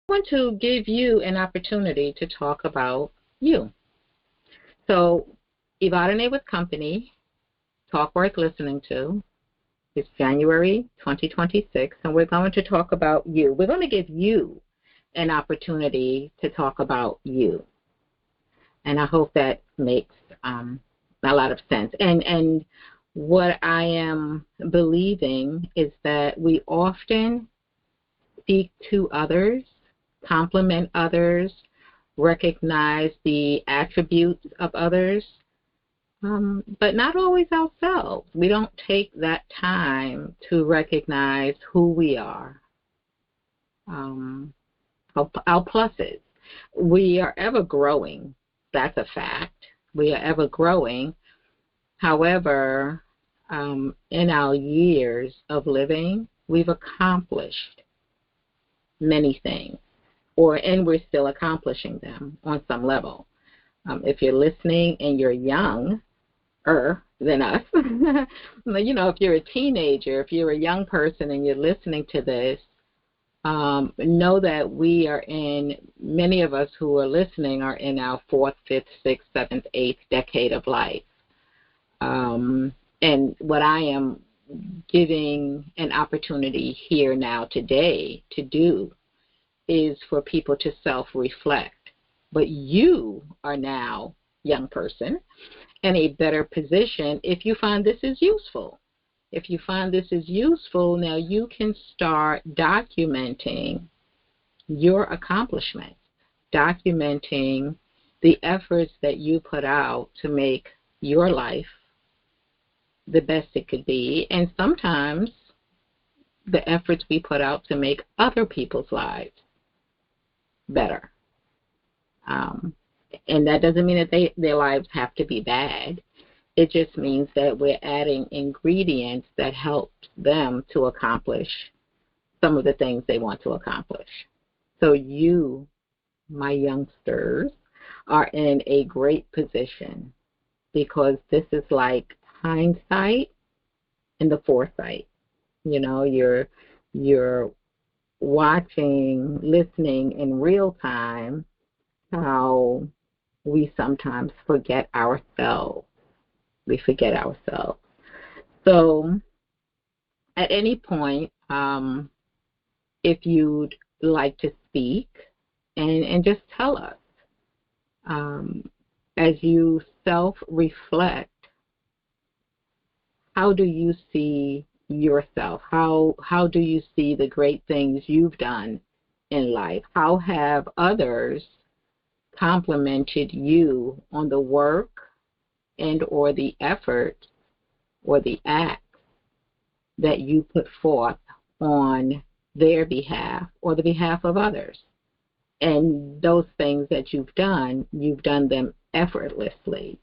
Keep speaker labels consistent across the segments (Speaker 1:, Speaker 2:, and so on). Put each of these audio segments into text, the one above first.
Speaker 1: want to give you an opportunity to talk about you. So, Evadyne with Company, Talk Worth Listening To. It's January 2026, and we're going to talk about you. We're going to give you an opportunity to talk about you. And I hope that makes a lot of sense. And what I am believing is that we often speak to others, compliment others, recognize the attributes of others, but not always ourselves. We don't take that time to recognize who we are, our pluses. We are ever growing. That's a fact. We are ever growing. However, in our years of living, we've accomplished many things, and we're still accomplishing them on some level. If you're listening and you're younger than us, if you're a teenager, if you're a young person and you're listening to this, know that many of us who are listening are in our 4th, 5th, 6th, 7th, 8th decade of life. And what I am giving an opportunity here now today to do is for people to self-reflect. But you are now, young person, in a better position if you find this is useful. If you find this is useful, now you can start documenting your accomplishments, documenting the efforts that you put out to make your life the best it could be, and sometimes the efforts we put out to make other people's lives better. And that doesn't mean that their lives have to be bad. It just means that we're adding ingredients that help them to accomplish some of the things they want to accomplish. So you, my youngsters, are in a great position because this is like hindsight and the foresight. You're watching, listening in real time how we sometimes forget ourselves. We forget ourselves. So at any point, if you'd like to speak and just tell us, as you self-reflect, how do you see yourself? How do you see the great things you've done in life? How have others complimented you on the work and or the effort or the act that you put forth on their behalf or the behalf of others? And those things that you've done them effortlessly,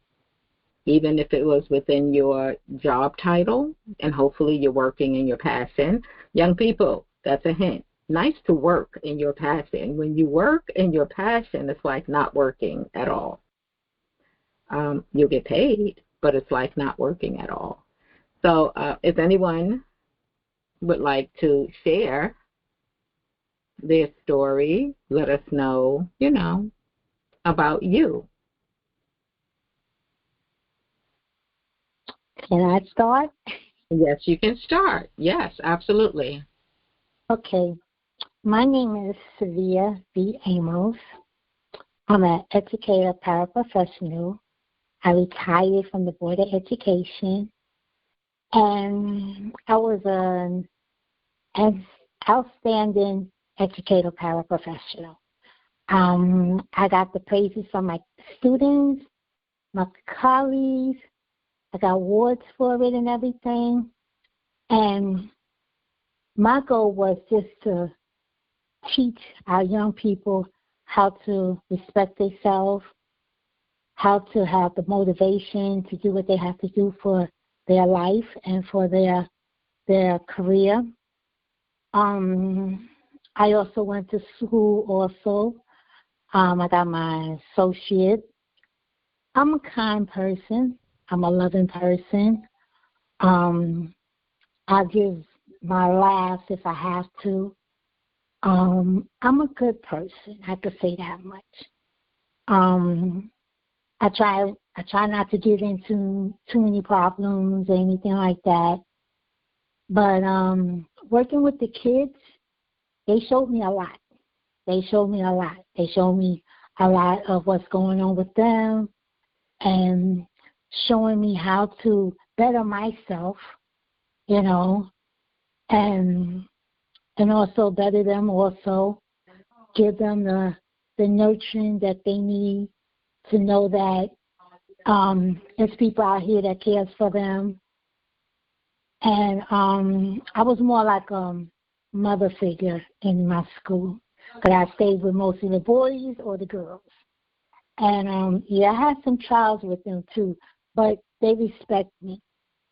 Speaker 1: even if it was within your job title, and hopefully you're working in your passion. Young people, that's a hint. Nice to work in your passion. When you work in your passion, it's like not working at all. You'll get paid, but it's like not working at all. So if anyone would like to share their story, let us know, about you.
Speaker 2: Can I start?
Speaker 1: Yes, you can start. Yes, absolutely.
Speaker 2: Okay. My name is Sevilla B. Amos. I'm an educator paraprofessional. I retired from the Board of Education, and I was an outstanding educator paraprofessional. I got the praises from my students, my colleagues. I got awards for it and everything. And my goal was just to teach our young people how to respect themselves, how to have the motivation to do what they have to do for their life and for their career. I also went to school also. I got my associate. I'm a kind person. I'm a loving person. I give my last if I have to. I'm a good person. I could say that much. I try not to get into too many problems or anything like that. But working with the kids, they showed me a lot. They showed me a lot. They showed me a lot of what's going on with them and showing me how to better myself, you know, and also better them also, give them the nurturing that they need to know that there's people out here that cares for them. And I was more like a mother figure in my school, because I stayed with mostly the boys or the girls. And yeah, I had some trials with them too, but they respect me.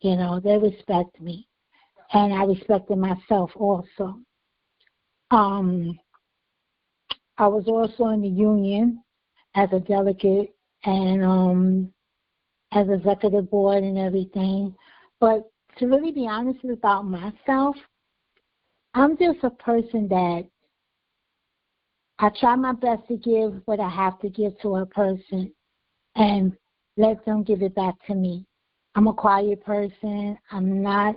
Speaker 2: You know, they respect me, and I respected myself also. I was also in the union as a delegate and as executive board and everything. But to really be honest about myself, I'm just a person that I try my best to give what I have to give to a person and let them give it back to me. I'm a quiet person. I'm not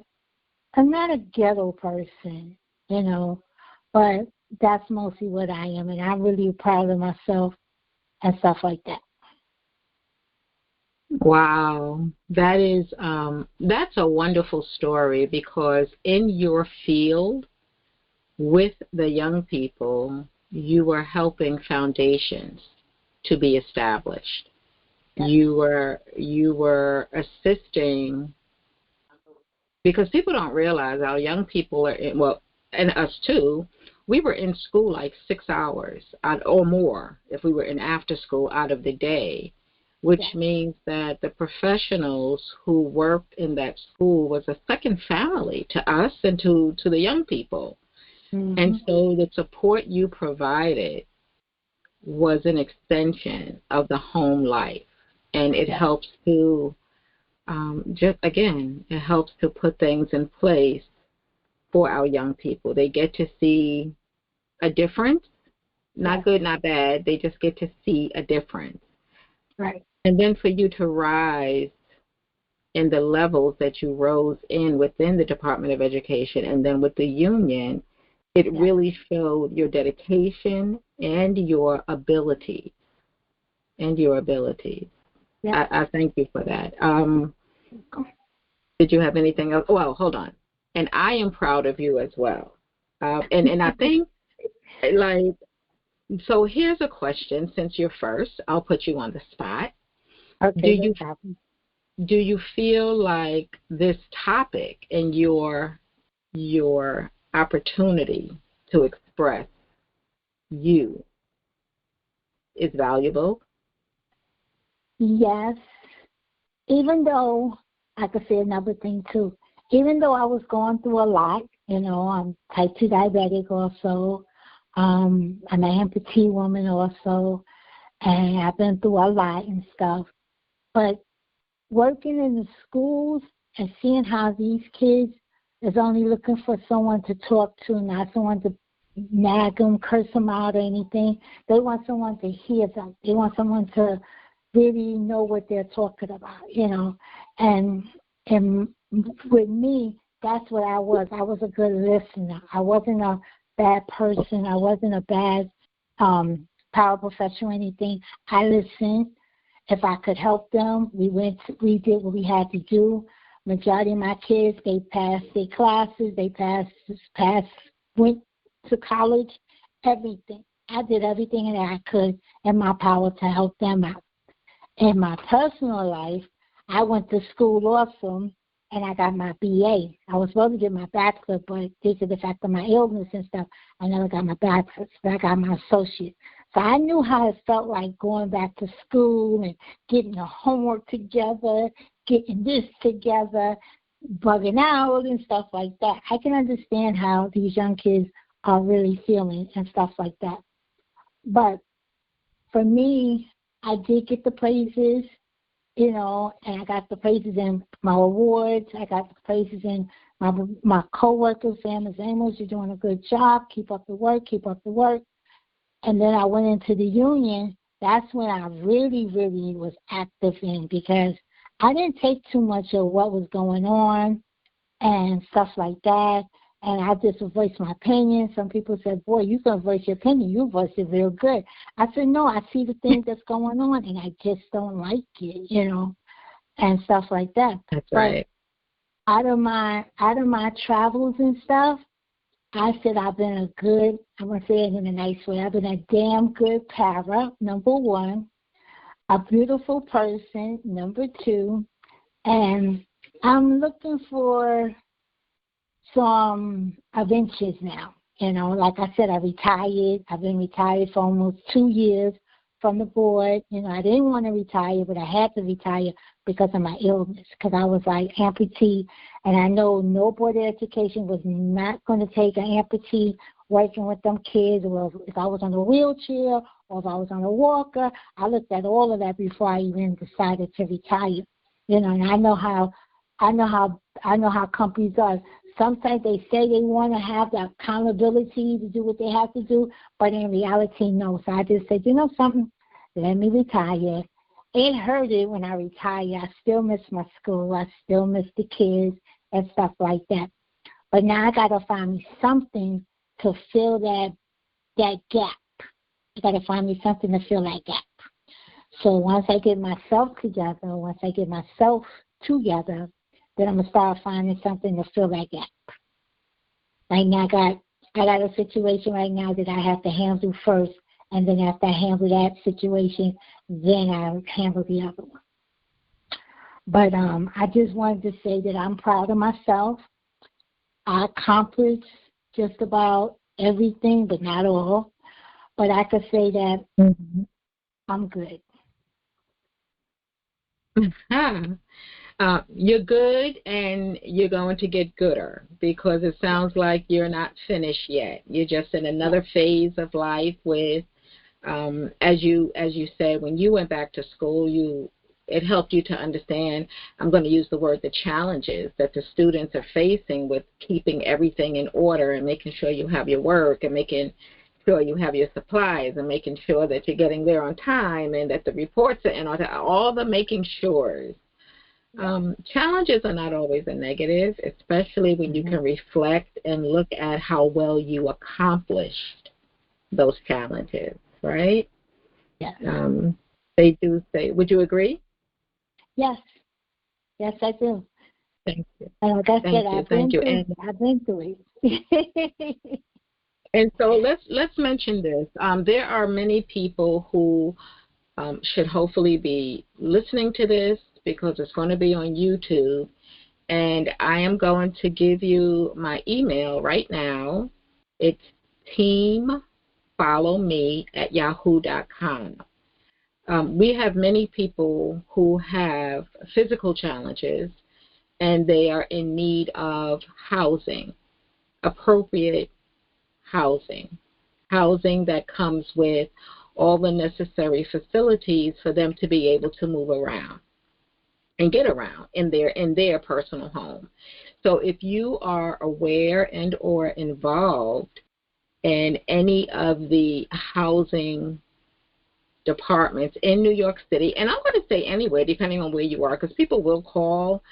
Speaker 2: a ghetto person, you know, but that's mostly what I am, and I'm really proud of myself and stuff like that.
Speaker 1: Wow, that's a wonderful story, because in your field with the young people, you were helping foundations to be established.
Speaker 2: Yes.
Speaker 1: You were assisting, because people don't realize our young people are and us too. We were in school like 6 hours or more if we were in after school out of the day, which
Speaker 2: Yes.
Speaker 1: means that the professionals who worked in that school was a second family to us and to the young people.
Speaker 2: Mm-hmm.
Speaker 1: And so the support you provided was an extension of the home life. And it
Speaker 2: Yes.
Speaker 1: helps to, it helps to put things in place for our young people. They get to see a difference, not
Speaker 2: Yes.
Speaker 1: good, not bad. They just get to see a difference.
Speaker 2: Right.
Speaker 1: And then for you to rise in the levels that you rose in within the Department of Education and then with the union, it
Speaker 2: Yes.
Speaker 1: really showed your dedication and your ability.
Speaker 2: Yes.
Speaker 1: I thank you for that. Did you have anything else? Well, hold on. And I am proud of you as well. And I think, like, so here's a question. Since you're first, I'll put you on the spot.
Speaker 2: Okay,
Speaker 1: Do you feel like this topic and your opportunity to express you is valuable?
Speaker 2: Yes. Even though I could say another thing too, even though I was going through a lot, you know, I'm type 2 diabetic also. I'm an amputee woman also, and I've been through a lot and stuff. But working in the schools and seeing how these kids is only looking for someone to talk to, not someone to nag them, curse them out or anything. They want someone to hear them. They want someone to really know what they're talking about, you know. And with me, that's what I was. I was a good listener. I wasn't a bad person. I wasn't a bad paraprofessional or anything. I listened. If I could help them, we did what we had to do. Majority of my kids, they passed their classes, they went to college, everything. I did everything that I could in my power to help them out. In my personal life, I went to school also, and I got my BA. I was supposed to get my bachelor, but due to the fact of my illness and stuff, I never got my bachelor's, but I got my associate. So I knew how it felt like going back to school and getting the homework together, getting this together, bugging out and stuff like that. I can understand how these young kids are really feeling and stuff like that. But for me, I did get the praises, you know, and I got the praises in my awards. I got the praises in My coworkers saying, Ms. Amos, you're doing a good job. Keep up the work. Keep up the work. And then I went into the union. That's when I really, really was active in, because I didn't take too much of what was going on and stuff like that. And I just voiced my opinion. Some people said, boy, you can voice your opinion. You voice it real good. I said, no, I see the things that's going on, and I just don't like it, and stuff like that.
Speaker 1: That's right.
Speaker 2: But out of my travels and stuff, I said I've been I'm going to say it in a nice way, I've been a damn good para, number one, a beautiful person, number two, and I'm looking for some adventures now. Like I said, I retired. I've been retired for almost 2 years from the board. I didn't want to retire, but I had to retire because of my illness, because I was like amputee, and I know no board of education was not going to take an amputee working with them kids, or if I was on a wheelchair or if I was on a walker. I looked at all of that before I even decided to retire. And I know how companies are. Sometimes they say they want to have the accountability to do what they have to do, but in reality, no. So I just said, something, let me retire. It hurted when I retired. I still miss my school. I still miss the kids and stuff like that. But now I got to find me something to fill that gap. I got to find me something to fill that gap. So once I get myself together, then I'm going to start finding something to fill that gap. Right now, I got a situation right now that I have to handle first, and then after I handle that situation, then I handle the other one. But I just wanted to say that I'm proud of myself. I accomplished just about everything, but not all. But I could say that I'm good.
Speaker 1: You're good, and you're going to get gooder, because it sounds like you're not finished yet. You're just in another phase of life with, as you said, when you went back to school, it helped you to understand, I'm going to use the word, the challenges that the students are facing with keeping everything in order and making sure you have your work and making sure you have your supplies and making sure that you're getting there on time and that the reports are in on time, all the making sures. Challenges are not always a negative, especially when you can reflect and look at how well you accomplished those challenges, right?
Speaker 2: Yes.
Speaker 1: They do say, would you agree?
Speaker 2: Yes. Yes, I do.
Speaker 1: Thank you.
Speaker 2: And like I said, I've been through it.
Speaker 1: And so let's mention this. There are many people who should hopefully be listening to this, because it's going to be on YouTube, and I am going to give you my email right now. It's teamfollowme@yahoo.com. We have many people who have physical challenges, and they are in need of housing, appropriate housing that comes with all the necessary facilities for them to be able to move around and get around in their personal home. So if you are aware and or involved in any of the housing departments in New York City, and I'm going to say anywhere, depending on where you are, because people will call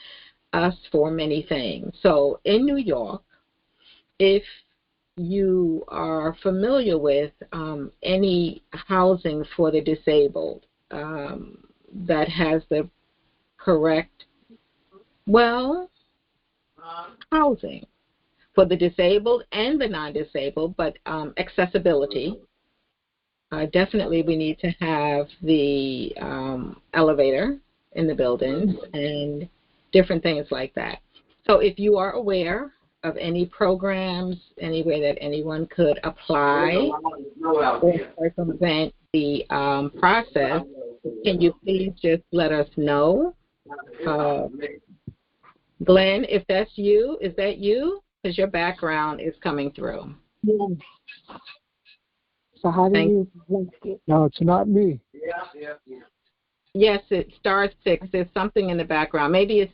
Speaker 1: us for many things. So in New York, if you are familiar with any housing for the disabled that has the correct, housing for the disabled and the non-disabled, but accessibility. Definitely we need to have the elevator in the buildings and different things like that. So if you are aware of any programs, anywhere that anyone could apply or circumvent the process, can you please just let us know? Glenn, if that's you, is that you? Because your background is coming through.
Speaker 2: Yes. So how do you link it?
Speaker 3: No, it's not me.
Speaker 1: Yes, it's *6. There's something in the background. Maybe it's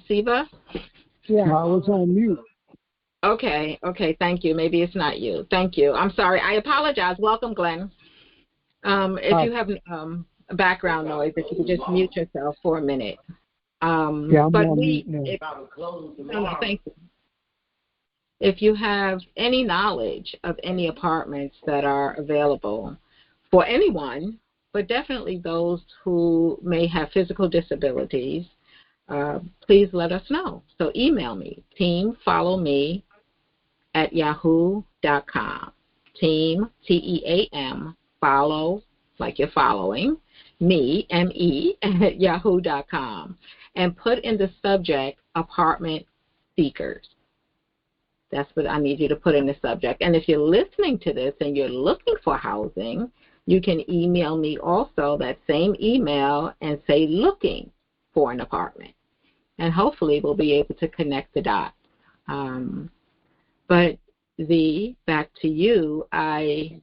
Speaker 1: Siva?
Speaker 2: Yeah.
Speaker 3: I was on mute.
Speaker 1: Okay, thank you. Maybe it's not you. Thank you. I'm sorry. I apologize. Welcome, Glenn. If you have background noise, if you could just mute yourself for a minute.
Speaker 3: Yeah, I'm
Speaker 1: but
Speaker 3: on
Speaker 1: we,
Speaker 3: mute now.
Speaker 1: thank you. If you have any knowledge of any apartments that are available for anyone, but definitely those who may have physical disabilities, please let us know. So email me, teamfollowme@yahoo.com. Team, Team, follow, like you're following, me, M-E, at yahoo.com. And put in the subject, apartment seekers. That's what I need you to put in the subject. And if you're listening to this and you're looking for housing, you can email me also that same email and say looking for an apartment. And hopefully we'll be able to connect the dots. But back to you, I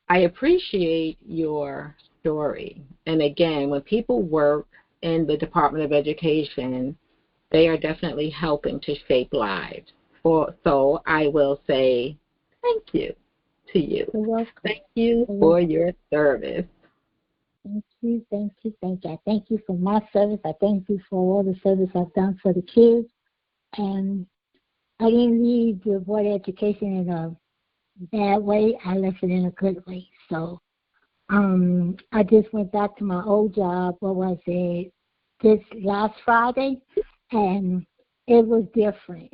Speaker 1: appreciate your story. And again, when people work in the Department of Education, they are definitely helping to shape lives. So I will say thank you to you.
Speaker 2: You're welcome.
Speaker 1: Thank you for your service.
Speaker 2: Thank you. I thank you for my service. I thank you for all the service I've done for the kids. And I didn't leave the Board of Education in a bad way. I left it in a good way. So I just went back to my old job, this last Friday, and it was different.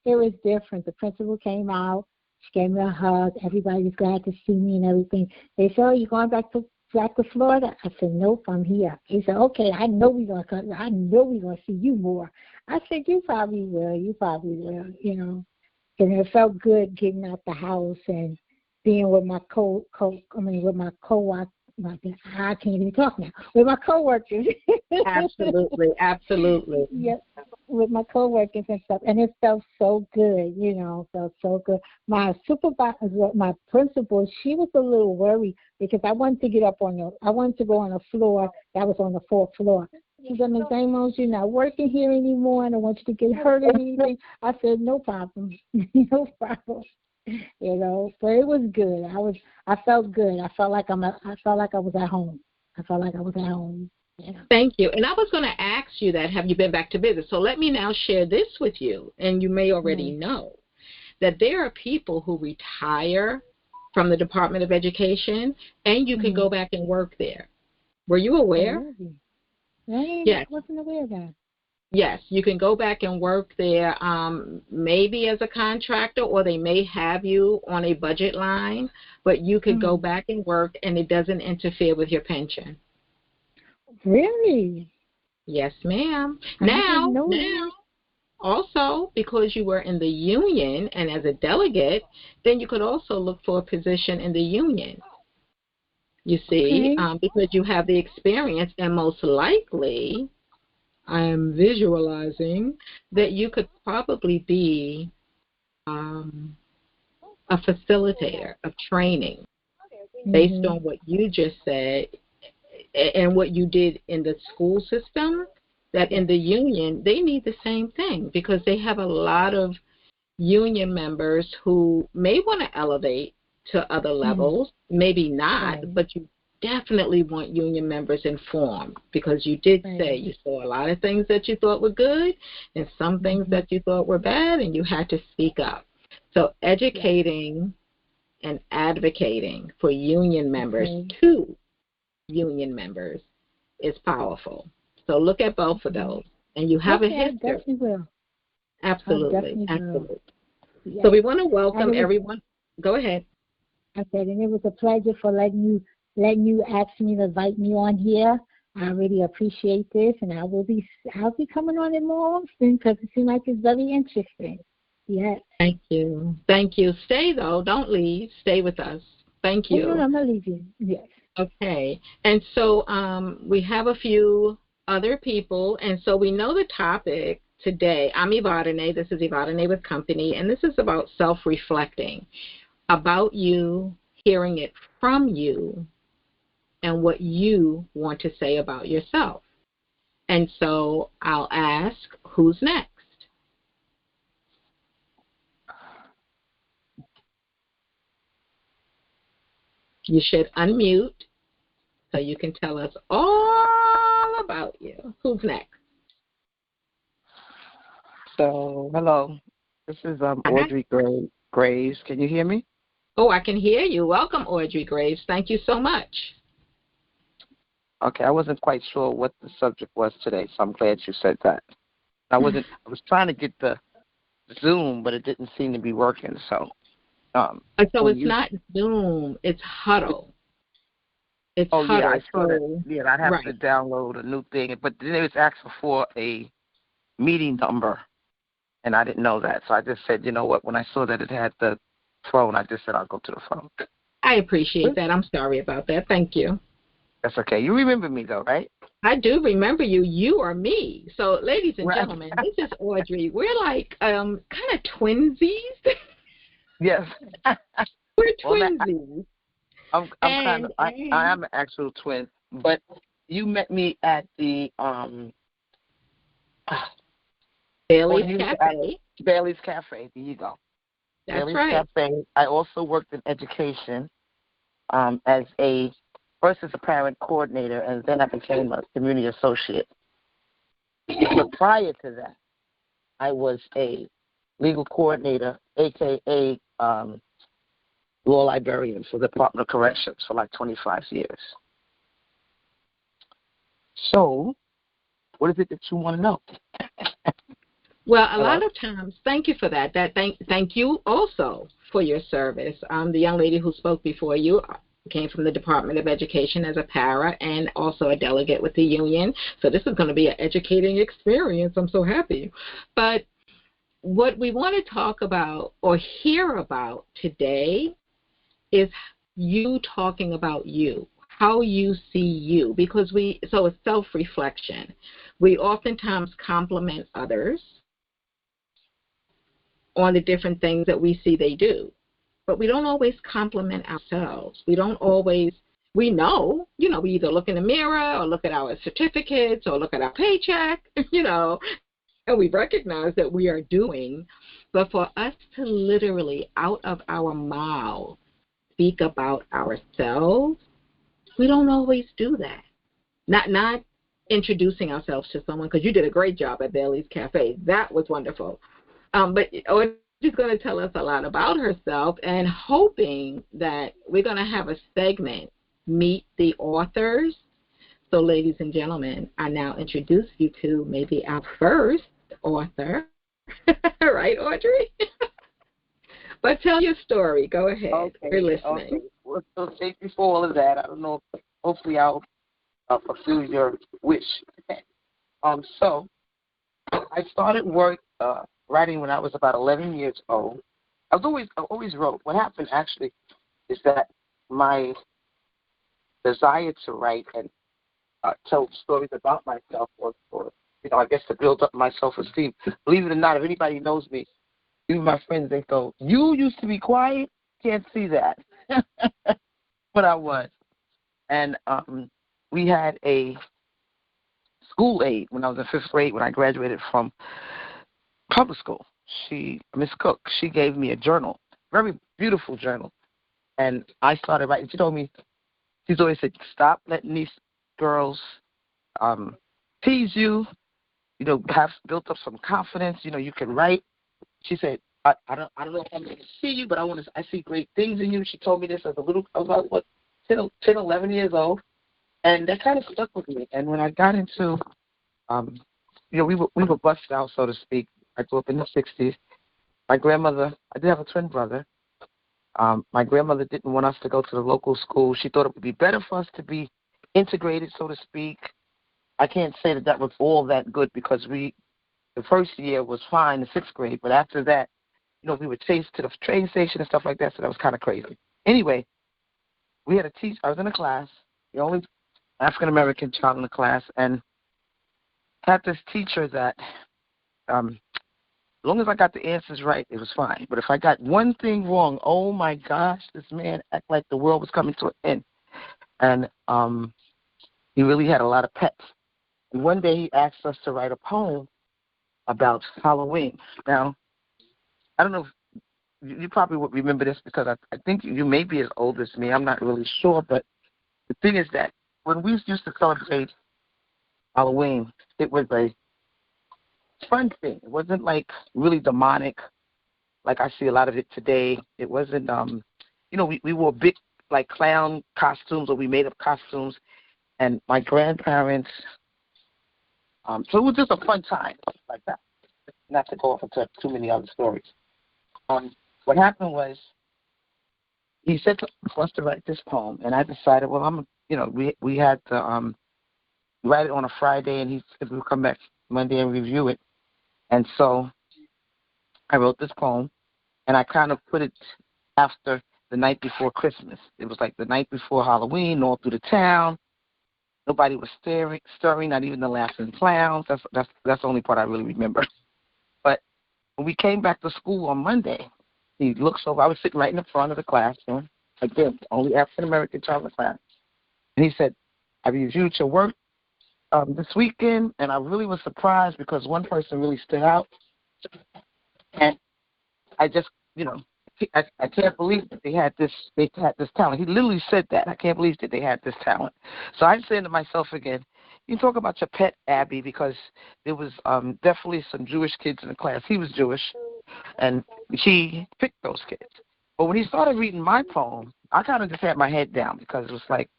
Speaker 2: It was different. The principal came out. She gave me a hug. Everybody was glad to see me and everything. They said, "Oh, you going back to Florida?" I said, "Nope, I'm here." He said, "Okay, I know we're gonna see you more." I said, "You probably will. You know." And it felt good getting out the house and being with my I can't even talk now. With my coworkers.
Speaker 1: Absolutely.
Speaker 2: Yep, with my coworkers and stuff, and it felt so good. Felt so good. My supervisor, my principal, she was a little worried because I wanted to go on a floor that was on the 4th floor. She said, "Ms. Amos, you're not working here anymore. I don't want you to get hurt or anything." I said, "No problem, no problem." But it was good. I felt good. I felt like I was at home.
Speaker 1: Thank you. And I was going to ask you that, have you been back to business? So let me now share this with you, and you may already know that there are people who retire from the Department of Education, and you can go back and work there. Were you aware?
Speaker 2: Yes. I wasn't aware of that.
Speaker 1: Yes, you can go back and work there, maybe as a contractor, or they may have you on a budget line, but you could go back and work, and it doesn't interfere with your pension.
Speaker 2: Really?
Speaker 1: Yes, ma'am. Now, also, because you were in the union and as a delegate, then you could also look for a position in the union. You see, because you have the experience, and most likely, I am visualizing that you could probably be a facilitator of training based on what you just said and what you did in the school system, that in the union, they need the same thing because they have a lot of union members who may want to elevate to other levels, maybe not, but you definitely want union members informed because you did say you saw a lot of things that you thought were good and some things that you thought were bad, and you had to speak up. So educating and advocating for union members to union members is powerful. So look at both of those, and you have a history.
Speaker 2: I definitely will.
Speaker 1: Absolutely. So we want to welcome everyone. Go ahead.
Speaker 2: I said, and it was a pleasure for letting you ask me to invite me on here. I really appreciate this, and I'll be coming on it more often because it seems like it's very interesting. Yes.
Speaker 1: Thank you. Stay though. Don't leave. Stay with us. Thank you.
Speaker 2: No, I'm not leaving. Yes.
Speaker 1: Okay. And so we have a few other people, and so we know the topic today. I'm Evadyne. This is Evadyne with Company, and this is about self-reflecting, about you, hearing it from you, and what you want to say about yourself. And so I'll ask, who's next? You should unmute so you can tell us all about you. Who's next?
Speaker 3: So, hello. This is Audrey Graves. Can you hear me?
Speaker 1: Oh, I can hear you. Welcome, Audrey Graves. Thank you so much.
Speaker 3: Okay, I wasn't quite sure what the subject was today, so I'm glad you said that. I was trying to get the Zoom, but it didn't seem to be working. So,
Speaker 1: so it's not Zoom, it's Huddle. It's Huddle.
Speaker 3: Yeah, I saw that. Yeah, I'd have to download a new thing, but then it was asking for a meeting number, and I didn't know that, so I just said, you know what? When I saw that it had the phone, I just said I'll go to the phone.
Speaker 1: I appreciate that. I'm sorry about that. Thank you.
Speaker 3: That's okay. You remember me, though, right?
Speaker 1: I do remember you. You are me. So, ladies and gentlemen, this is Audrey. We're like kind of twinsies.
Speaker 3: Yes.
Speaker 1: We're twinsies.
Speaker 3: I am an actual twin, but you met me at the
Speaker 1: Bailey's Cafe.
Speaker 3: Bailey's Cafe. There you go.
Speaker 1: That's
Speaker 3: Bailey's
Speaker 1: right.
Speaker 3: Cafe. I also worked in education first as a parent coordinator, and then I became a community associate. But prior to that, I was a legal coordinator, a.k.a. law librarian for the Department of Corrections for like 25 years. So, what is it that you want to know?
Speaker 1: Well, a lot of times, thank you for that. Thank you also for your service. The young lady who spoke before you came from the Department of Education as a para and also a delegate with the union. So this is going to be an educating experience. I'm so happy. But what we want to talk about or hear about today is you talking about you, how you see you, because so it's self-reflection. We oftentimes compliment others on the different things that we see they do, but we don't always compliment ourselves. We don't always, we know, we either look in the mirror or look at our certificates or look at our paycheck, and we recognize that we are doing, but for us to literally out of our mouths speak about ourselves, we don't always do that. Not introducing ourselves to someone, because you did a great job at Bailey's Cafe. That was wonderful. But she's going to tell us a lot about herself, and hoping that we're going to have a segment, Meet the Authors. So, ladies and gentlemen, I now introduce you to maybe our first author. Right, Audrey? But tell your story. Go ahead.
Speaker 3: Okay,
Speaker 1: we're listening.
Speaker 3: Okay. Well, so before all of that, I don't know. Hopefully, I'll fulfill your wish. So I started writing when I was about 11 years old. I always wrote. What happened actually is that my desire to write and tell stories about myself, or I guess to build up my self-esteem. Believe it or not, if anybody knows me, even my friends, they go, "You used to be quiet. Can't see that." But I was, and we had a school aide when I was in 5th grade when I graduated from public school. Miss Cook, she gave me a journal, very beautiful journal, and I started writing. She told me, she's always said, stop letting these girls tease you. Have built up some confidence. You can write. She said, I don't know if I'm going to see you, but I see great things in you. She told me this as I was about 10, 11 years old, and that kind of stuck with me. And when I got into, we were busted out, so to speak. I grew up in the 60s. My grandmother, I did have a twin brother. My grandmother didn't want us to go to the local school. She thought it would be better for us to be integrated, so to speak. I can't say that was all that good, because the first year was fine, the 6th grade, but after that, we were chased to the train station and stuff like that, so that was kind of crazy. Anyway, we had a teacher. I was in a class, the only African-American child in the class, and had this teacher that as long as I got the answers right, it was fine. But if I got one thing wrong, oh, my gosh, this man acted like the world was coming to an end. And he really had a lot of pets. one day he asked us to write a poem about Halloween. Now, I don't know if you probably would remember this because I think you may be as old as me. I'm not really sure, but the thing is that when we used to celebrate Halloween, it was a fun thing. It wasn't like really demonic like I see a lot of it today. It wasn't, we wore big like clown costumes or we made up costumes, and my grandparents. So it was just a fun time like that. Not to go off into too many other stories. What happened was he said for us to write this poem, and I decided, well, we had to write it on a Friday, and he said we'll come back Monday and review it. And so I wrote this poem, and I kind of put it after the night before Christmas. It was like the night before Halloween, all through the town. Nobody was stirring, not even the laughing clowns. That's the only part I really remember. But when we came back to school on Monday, he looks over. I was sitting right in the front of the classroom, again, only African American child in the class. And he said, "I reviewed your work this weekend," and I really was surprised because one person really stood out. And I just, I can't believe that they had this talent. He literally said that. I can't believe that they had this talent. So I'm saying to myself again, you talk about your pet Abby, because there was definitely some Jewish kids in the class. He was Jewish, and he picked those kids. But when he started reading my poem, I kind of just had my head down because it was like,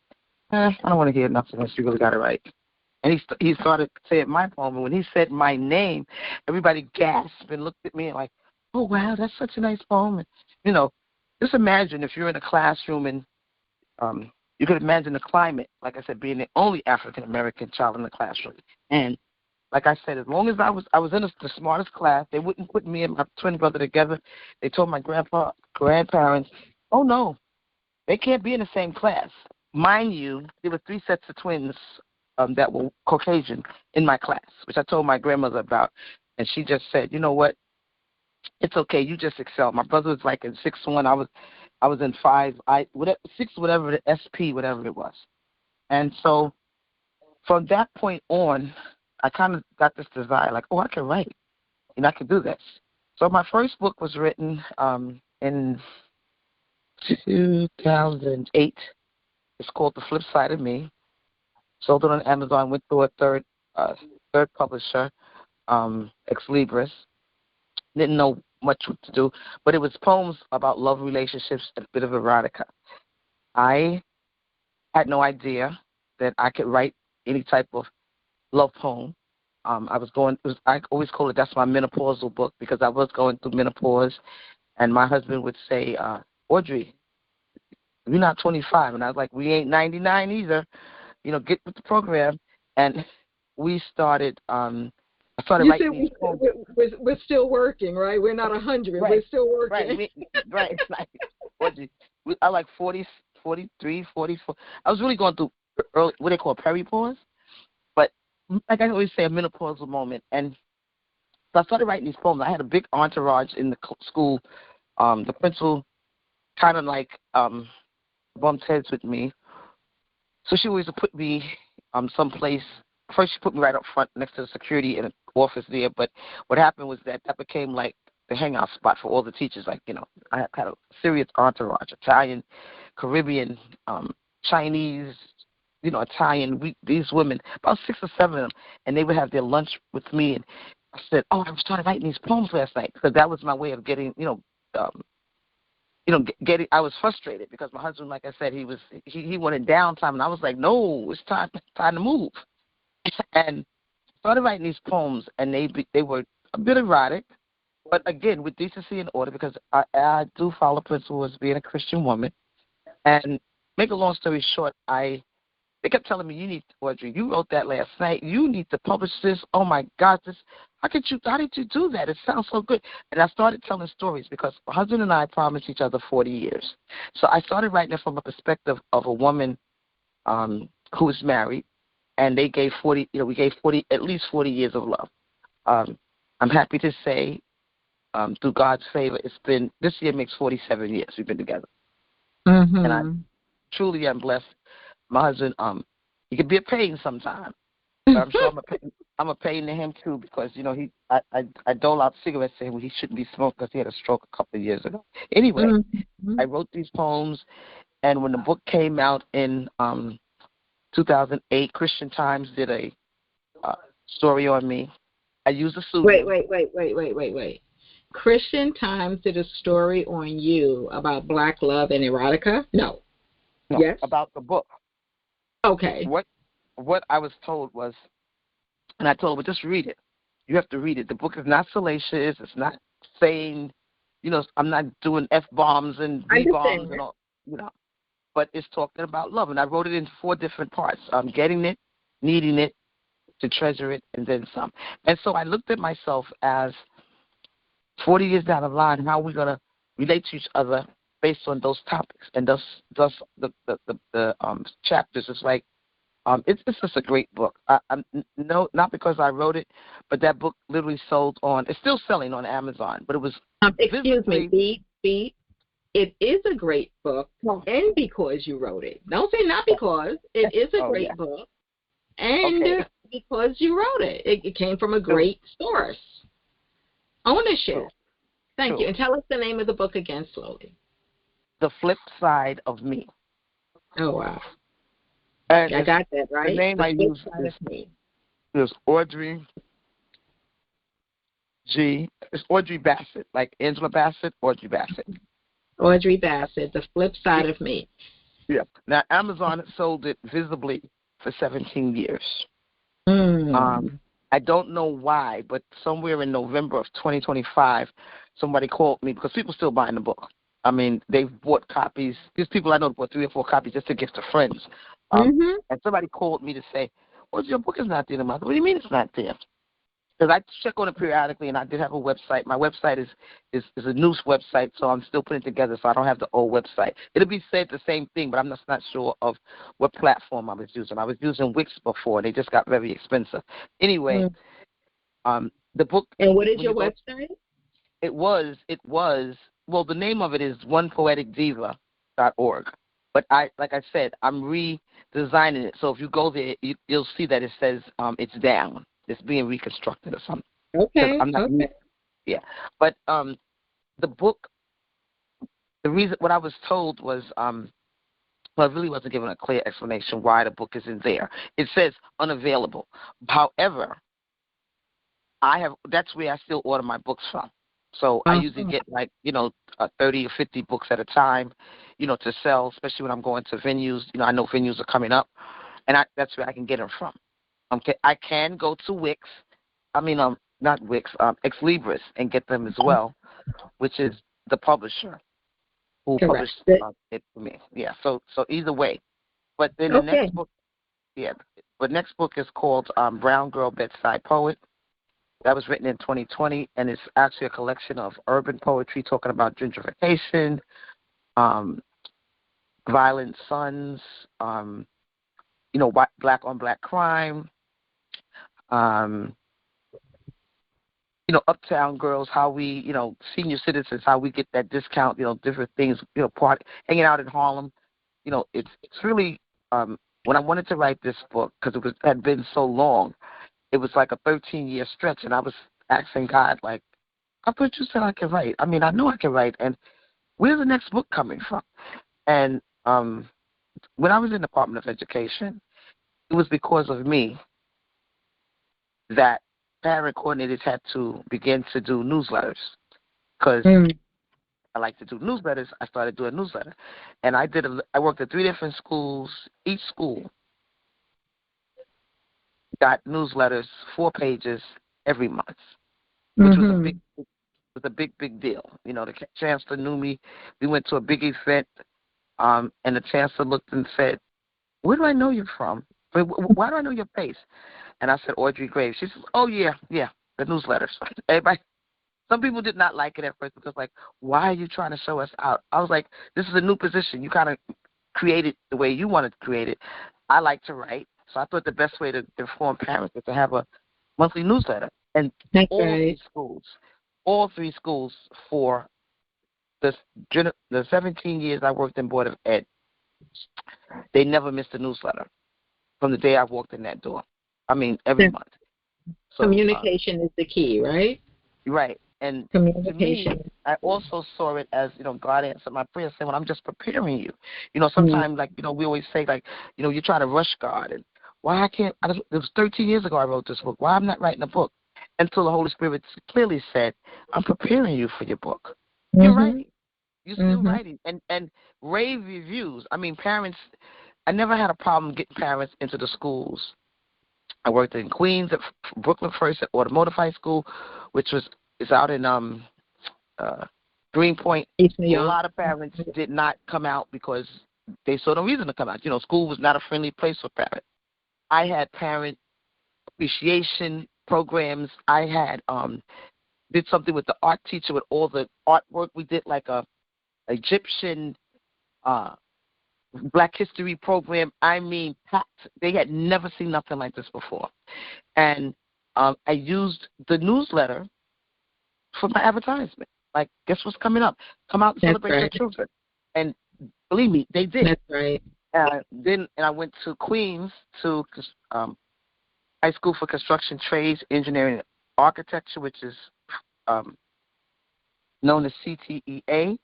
Speaker 3: I don't want to hear nothing unless you really got it right. And he started saying my poem, and when he said my name, everybody gasped and looked at me and like, oh, wow, that's such a nice poem. And, just imagine if you're in a classroom and you could imagine the climate, like I said, being the only African-American child in the classroom. And like I said, as long as I was in the smartest class, they wouldn't put me and my twin brother together. They told my grandparents, oh, no, they can't be in the same class. Mind you, there were 3 sets of twins that were Caucasian in my class, which I told my grandmother about. And she just said, you know what? It's okay. You just excel. My brother was like in 6'1". I was in 5. 6, whatever the SP, whatever it was. And so from that point on, I kind of got this desire, like, oh, I can write, and I can do this. So my first book was written in 2008. It's called The Flip Side of Me. Sold it on Amazon. Went through a third publisher, Ex Libris. Didn't know much what to do, but it was poems about love relationships and a bit of erotica. I had no idea that I could write any type of love poem. I always call it, that's my menopausal book, because I was going through menopause, and my husband would say, Audrey, you're not 25. And I was like, we ain't 99 either. Get with the program. And we started, I started writing these poems.
Speaker 4: We're still working, right? We're not 100.
Speaker 3: Right.
Speaker 4: We're still working.
Speaker 3: Right. Like, I like 40, 43, 44. I was really going through early, what they call peripause. But like I always say, a menopausal moment. And so I started writing these poems. I had a big entourage in the school. The principal kind of like bumped heads with me. So she always put me someplace. First, she put me right up front next to the security in an office there. But what happened was that became like the hangout spot for all the teachers. Like, I had a serious entourage: Italian, Caribbean, Chinese, Italian. These women, about 6 or 7 of them, and they would have their lunch with me. And I said, "Oh, I started writing these poems last night," because that was my way of getting, getting. I was frustrated because my husband, like I said, he wanted downtime, and I was like, "No, it's time to move." And started writing these poems, and they were a bit erotic, but again with decency and order, because I do follow principles as being a Christian woman. And make a long story short, they kept telling me, Audrey, you wrote that last night. You need to publish this. Oh my God, how did you do that? It sounds so good. And I started telling stories because my husband and I promised each other 40 years. So I started writing it from a perspective of a woman who is married, and they gave 40. We gave at least 40 years of love. I'm happy to say, through God's favor, this year makes 47 years we've been together.
Speaker 4: Mm-hmm.
Speaker 3: And I truly am blessed. My husband, he could be a pain sometimes, But I'm sure I'm a pain to him too because I dole out cigarettes to him when he shouldn't be smoking because he had a stroke a couple of years ago. Anyway, I wrote these poems, and when the book came out in 2008, Christian Times did a story on me. I used a pseudonym.
Speaker 1: Wait. Christian Times did a story on you about black love and erotica? No. Yes?
Speaker 3: About the book.
Speaker 1: Okay.
Speaker 3: What I was told was, and I told him, well, just read it. You have to read it. The book is not salacious. It's not saying, I'm not doing F-bombs and B-bombs and all, but it's talking about love. And I wrote it in 4 different parts. Getting it, needing it, to treasure it, and then some. And so I looked at myself as 40 years down the line, how are we going to relate to each other based on those topics. And thus the chapters, it's like, it's just a great book. Not because I wrote it, but that book literally sold on. It's still selling on Amazon, but it was.
Speaker 1: Excuse me, beat. It is a great book, and because you wrote it. Don't say not because. It is a great book, and because you wrote it. It came from a great source. Ownership. Thank you. And tell us the name of the book again slowly.
Speaker 3: The Flip Side of Me.
Speaker 1: Oh wow.
Speaker 3: And
Speaker 1: I got that right.
Speaker 3: The name I use is Audrey G. It's Audrey Bassett, like Angela Bassett, Audrey Bassett.
Speaker 1: Audrey Bassett, The Flip Side of Me.
Speaker 3: Yeah. Now, Amazon sold it visibly for 17 years. I don't know why, but somewhere in November of 2025, somebody called me because people still buying the book. I mean, they've bought copies. There's people I know bought 3 or 4 copies just to give to friends. And somebody called me to say, well, your book is not there. What do you mean it's not there? Because I check on it periodically, and I did have a website. My website is a news website, so I'm still putting it together, so I don't have the old website. It'll be said the same thing, but I'm just not sure of what platform I was using. I was using Wix before, and they just got very expensive. Anyway, the book.
Speaker 1: And what is your website?
Speaker 3: It was, well, the name of it is onepoeticdiva.org. But like I said, I'm redesigning it. So if you go there, you'll see that it says it's down. It's being reconstructed or something.
Speaker 1: Okay.
Speaker 3: Yeah. But the book, the reason, what I was told was, well, I really wasn't given a clear explanation why the book isn't there. It says unavailable. However, that's where I still order my books from. So I usually get 30 or 50 books at a time, to sell, especially when I'm going to venues. I know venues are coming up, and that's where I can get them from. I can go to Wix, not Wix, Ex Libris, and get them as well, which is the publisher who published it for me. Yeah, so either way. But then the next book, the next book is called Brown Girl Bedside Poet. That was written in 2020, and it's actually a collection of urban poetry talking about gentrification, violent sons, black on black crime, uptown girls, how we, senior citizens, how we get that discount, different things, hanging out in Harlem. It's really, when I wanted to write this book, because had been so long, it was like a 13-year stretch, and I was asking God, like, I thought you said I could write. I know I can write, and where's the next book coming from? And when I was in the Department of Education, it was because of me that parent coordinators had to begin to do newsletters. Because I like to do newsletters, I started doing newsletter. And I worked at 3 different schools. Each school got newsletters, 4 pages every month, which was a big deal. The chancellor knew me. We went to a big event, and the chancellor looked and said, "Where do I know you from? Why do I know your face?" And I said, "Audrey Graves." She says, "Oh yeah, the newsletters." Everybody. Some people did not like it at first because, like, why are you trying to show us out? I was like, this is a new position. You kind of create it the way you want to create it. I like to write. So I thought the best way to inform parents is to have a monthly newsletter. And all three schools for the 17 years I worked in Board of Ed, they never missed a newsletter from the day I walked in that door. every month. So,
Speaker 1: communication is the key, right?
Speaker 3: Right. And
Speaker 1: Communication.
Speaker 3: to me, I also saw it as, God answered my prayer, saying, well, I'm just preparing you. Sometimes, we always say, you try to rush God. And why I can't, it was 13 years ago I wrote this book. Why I'm not writing a book? Until the Holy Spirit clearly said, I'm preparing you for your book. You're writing. You're still writing. And rave reviews. Parents, I never had a problem getting parents into the schools. I worked in Queens, at Brooklyn first, at Automotive High School, which is out in Greenpoint.
Speaker 1: East New York.
Speaker 3: A lot of parents did not come out because they saw no reason to come out. School was not a friendly place for parents. I had parent appreciation programs. I had did something with the art teacher with all the artwork. We did like a Egyptian Black History program. Packed. They had never seen nothing like this before. And I used the newsletter for my advertisement. Like, guess what's coming up? Come out and celebrate your children. And believe me, they did.
Speaker 1: That's right.
Speaker 3: Then I went to Queens to High School for Construction Trades, Engineering, and Architecture, which is known as CTEA,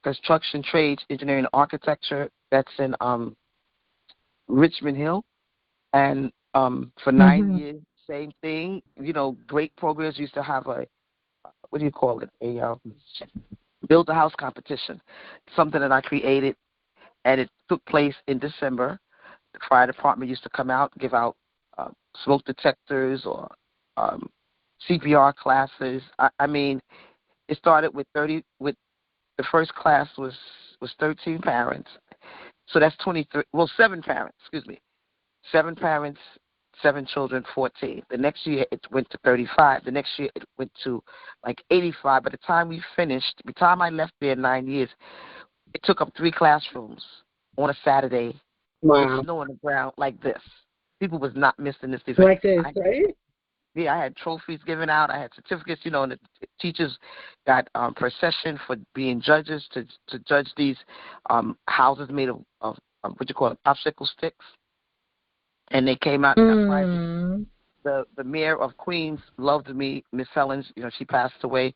Speaker 3: Construction Trades, Engineering, and Architecture. That's in Richmond Hill. And for 9 years, same thing. Great programs. Used to have a build a house competition, something that I created, and it took place in December. The fire department used to come out, give out smoke detectors or CPR classes. It started with the first class was 13 parents. So that's 23. Well, 7 parents. Excuse me, 7 parents, 7 children, 14. The next year it went to 35. The next year it went to like 85. By the time we finished, by the time I left there 9 years, it took up 3 classrooms on a Saturday.
Speaker 1: Wow.
Speaker 3: With snow on the ground like this. People was not missing this.
Speaker 1: Like this, right?
Speaker 3: Yeah, I had trophies given out. I had certificates, and the teachers got per session for being judges to judge these houses made of popsicle sticks. And they came out and got prizes. The mayor of Queens loved me, Miss Helens. She passed away.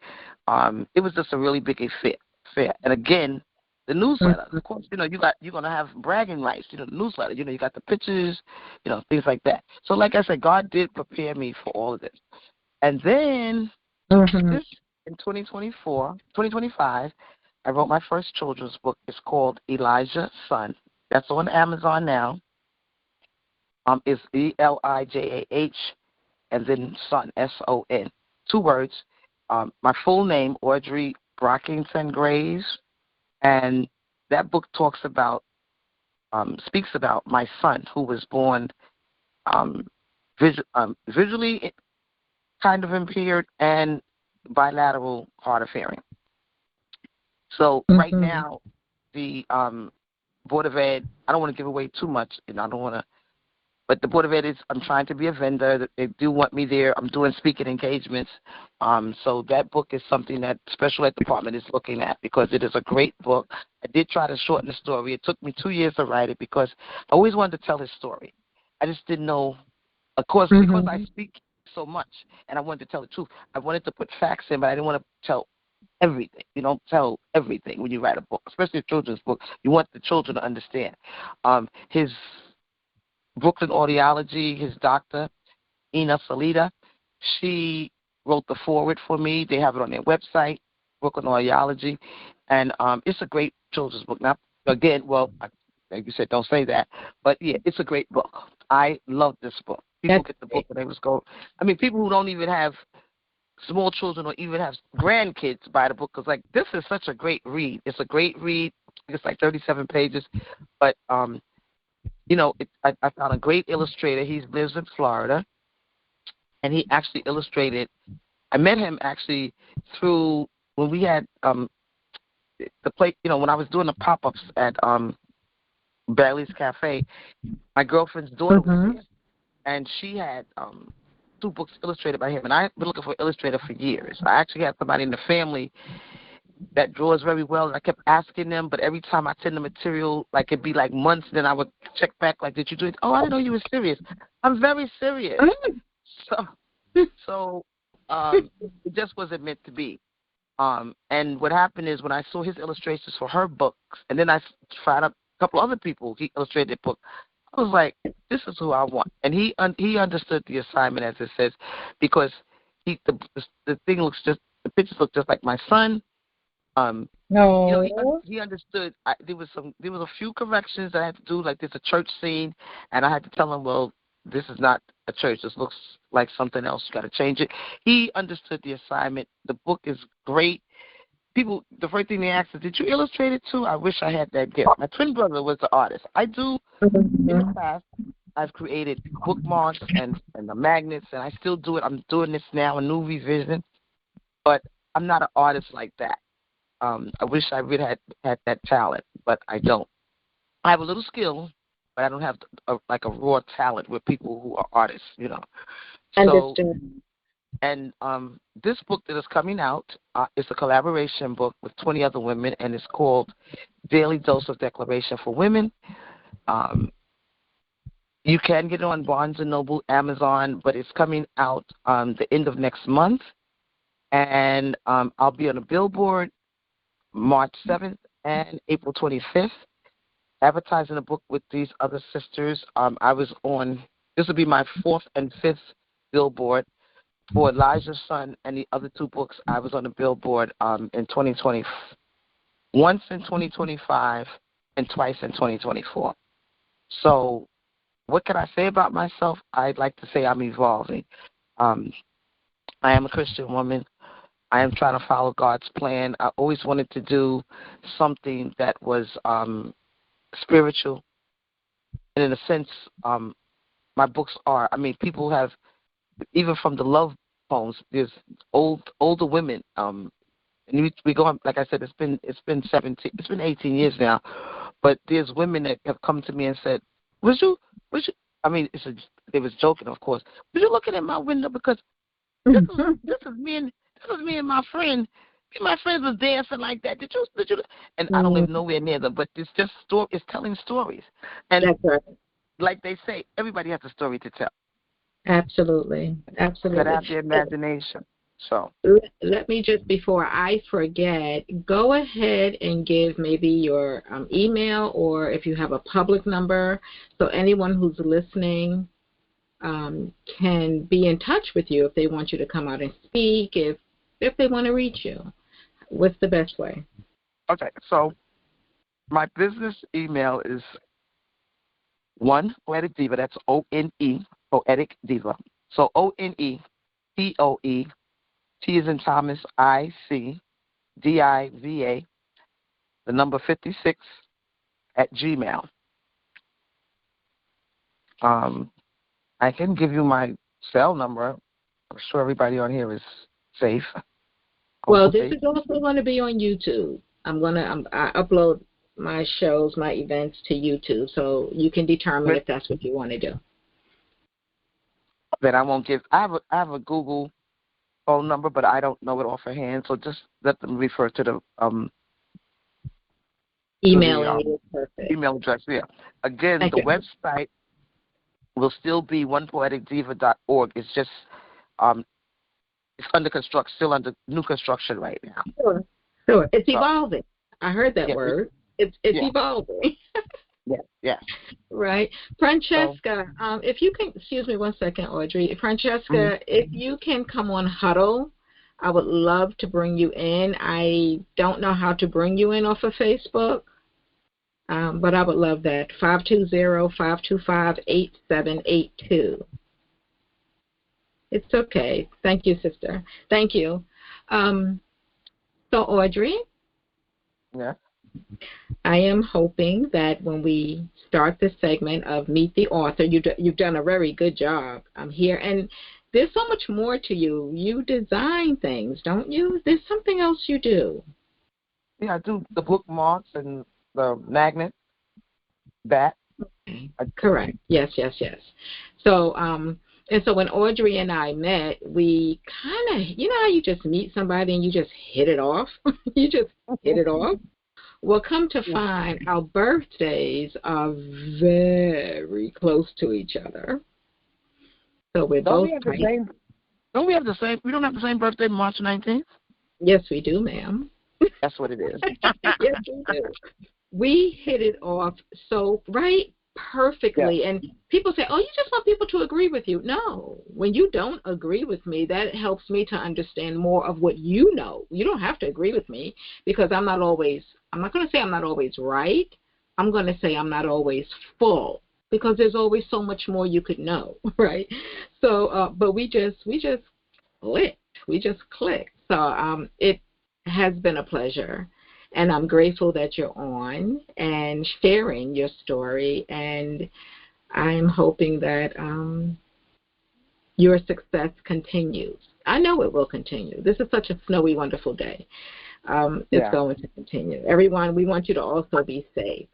Speaker 3: It was just a really big affair. And again, the newsletter, of course, you're gonna have bragging rights. The newsletter, you got the pictures, things like that. So, like I said, God did prepare me for all of this. And then this in 2025, I wrote my first children's book. It's called Elijah's Son. That's on Amazon now. It's Elijah, and then Son, Son. 2 words. My full name, Audrey Brokington Graves. And that book speaks about my son who was born visually kind of impaired and bilateral hard of hearing. So right now, the Board of Ed, I don't want to give away too much, and I don't want to, but the Board of Ed I'm trying to be a vendor. They do want me there. I'm doing speaking engagements. So that book is something that Special Ed Department is looking at because it is a great book. I did try to shorten the story. It took me 2 years to write it because I always wanted to tell his story. I just didn't know, of course, because I speak so much and I wanted to tell the truth. I wanted to put facts in, but I didn't want to tell everything. You don't tell everything when you write a book, especially a children's book. You want the children to understand. His Brooklyn Audiology, his doctor, Ina Salida, she wrote the foreword for me. They have it on their website, Brooklyn Audiology, and it's a great children's book. Now, again, like you said, don't say that, but yeah, it's a great book. I love this book. People get the book and they just go. People who don't even have small children or even have grandkids buy the book because, this is such a great read. It's a great read. It's like 37 pages, but I found a great illustrator. He lives in Florida, and he actually illustrated. I met him actually through when we had the place. When I was doing the pop-ups at Bailey's Cafe, my girlfriend's daughter was there, and she had 2 books illustrated by him. And I've been looking for an illustrator for years. I actually had somebody in the family that draws very well. And I kept asking them, but every time I send the material, like it'd be like months, then I would check back, like, did you do it? Oh, I didn't know you were serious. I'm very serious. So it just wasn't meant to be. And what happened is when I saw his illustrations for her books, and then I tried a couple other people, he illustrated their book, I was like, this is who I want. And he understood the assignment, as it says, because the thing looks just, the pictures look just like my son.
Speaker 1: No.
Speaker 3: He understood. There was a few corrections I had to do, like there's a church scene, and I had to tell him, well, this is not a church. This looks like something else. You got to change it. He understood the assignment. The book is great. People, the first thing they asked is, did you illustrate it too? I wish I had that gift. My twin brother was the artist. I do. In the past, I've created bookmarks and the magnets, and I still do it. I'm doing this now, a new revision, but I'm not an artist like that. I wish I really had that talent, but I don't. I have a little skill, but I don't have like a raw talent with people who are artists,
Speaker 1: Understood.
Speaker 3: And this book that is coming out is a collaboration book with 20 other women, and it's called Daily Dose of Declaration for Women. You can get it on Barnes & Noble, Amazon, but it's coming out the end of next month. And I'll be on a billboard March 7th and April 25th, advertising a book with these other sisters. I was on, this will be my 4th and 5th billboard. For Elijah's Son and the other 2 books, I was on the billboard in 2020, once in 2025 and twice in 2024. So what can I say about myself? I'd like to say I'm evolving. I am a Christian woman. I am trying to follow God's plan. I always wanted to do something that was spiritual. And in a sense, my books are, people have, even from the love poems, there's older women. And we go on, like I said, it's been 18 years now. But there's women that have come to me and said, was you, they was joking, of course. Was you looking at my window? Because this is me and my friend. Me and my friends was dancing like that. Did you? And I don't live nowhere near them, but it's just it's telling stories. And
Speaker 1: that's right.
Speaker 3: Like they say, everybody has a story to tell.
Speaker 1: Absolutely.
Speaker 3: But have the imagination. So
Speaker 1: let me just, before I forget, go ahead and give maybe your email, or if you have a public number, so anyone who's listening can be in touch with you if they want you to come out and speak, if they want to reach you. What's the best way?
Speaker 3: Okay, so my business email is One Poetic Diva. That's ONE, Poetic Diva. So ONE, POE, T is in Thomas, IC, DIVA, the number 56 at Gmail. I can give you my cell number. I'm sure everybody on here is safe.
Speaker 1: Well, this is also going to be on YouTube. I upload my shows, my events to YouTube, so you can determine if that's what you want to do.
Speaker 3: That I won't give. I have a Google phone number, but I don't know it offhand. So just let them refer to the
Speaker 1: emailing you. Perfect.
Speaker 3: Email address. Yeah. Again, the website will still be onepoeticdiva.org. It's just it's under construction, still under new construction right now.
Speaker 1: Sure. It's evolving. I heard that word. It's evolving.
Speaker 3: Yeah.
Speaker 1: Right. Francesca, if you can, excuse me one second, Audrey. Francesca, if you can come on Huddle, I would love to bring you in. I don't know how to bring you in off of Facebook, but I would love that. 520-525-8782. It's okay. Thank you, sister. Thank you. So, Audrey?
Speaker 3: Yeah.
Speaker 1: I am hoping that when we start this segment of Meet the Author, you've done a very good job here. And there's so much more to you. You design things, don't you? There's something else you do.
Speaker 3: Yeah, I do the bookmarks and the magnet. That.
Speaker 1: Correct. Yes. So And so when Audrey and I met, we kind of, you know how you just meet somebody and you just hit it off? You just hit it off. Well, come to find, our birthdays are very close to each other. So we're
Speaker 3: Don't
Speaker 1: both
Speaker 3: we have the same? Don't we have the same? We don't have the same birthday, March 19th.
Speaker 1: Yes, we do, ma'am.
Speaker 3: That's what it is.
Speaker 1: Yes, we do. We hit it off so perfectly.
Speaker 3: Yeah.
Speaker 1: And people say, oh, you just want people to agree with you. No, when you don't agree with me, that helps me to understand more of what you know. You don't have to agree with me because I'm not going to say I'm not always right. I'm going to say I'm not always full because there's always so much more you could know, right? So, but we just clicked. We just clicked. So it has been a pleasure. And I'm grateful that you're on and sharing your story. And I'm hoping that your success continues. I know it will continue. This is such a snowy, wonderful day. It's going to continue. Everyone, we want you to also be safe.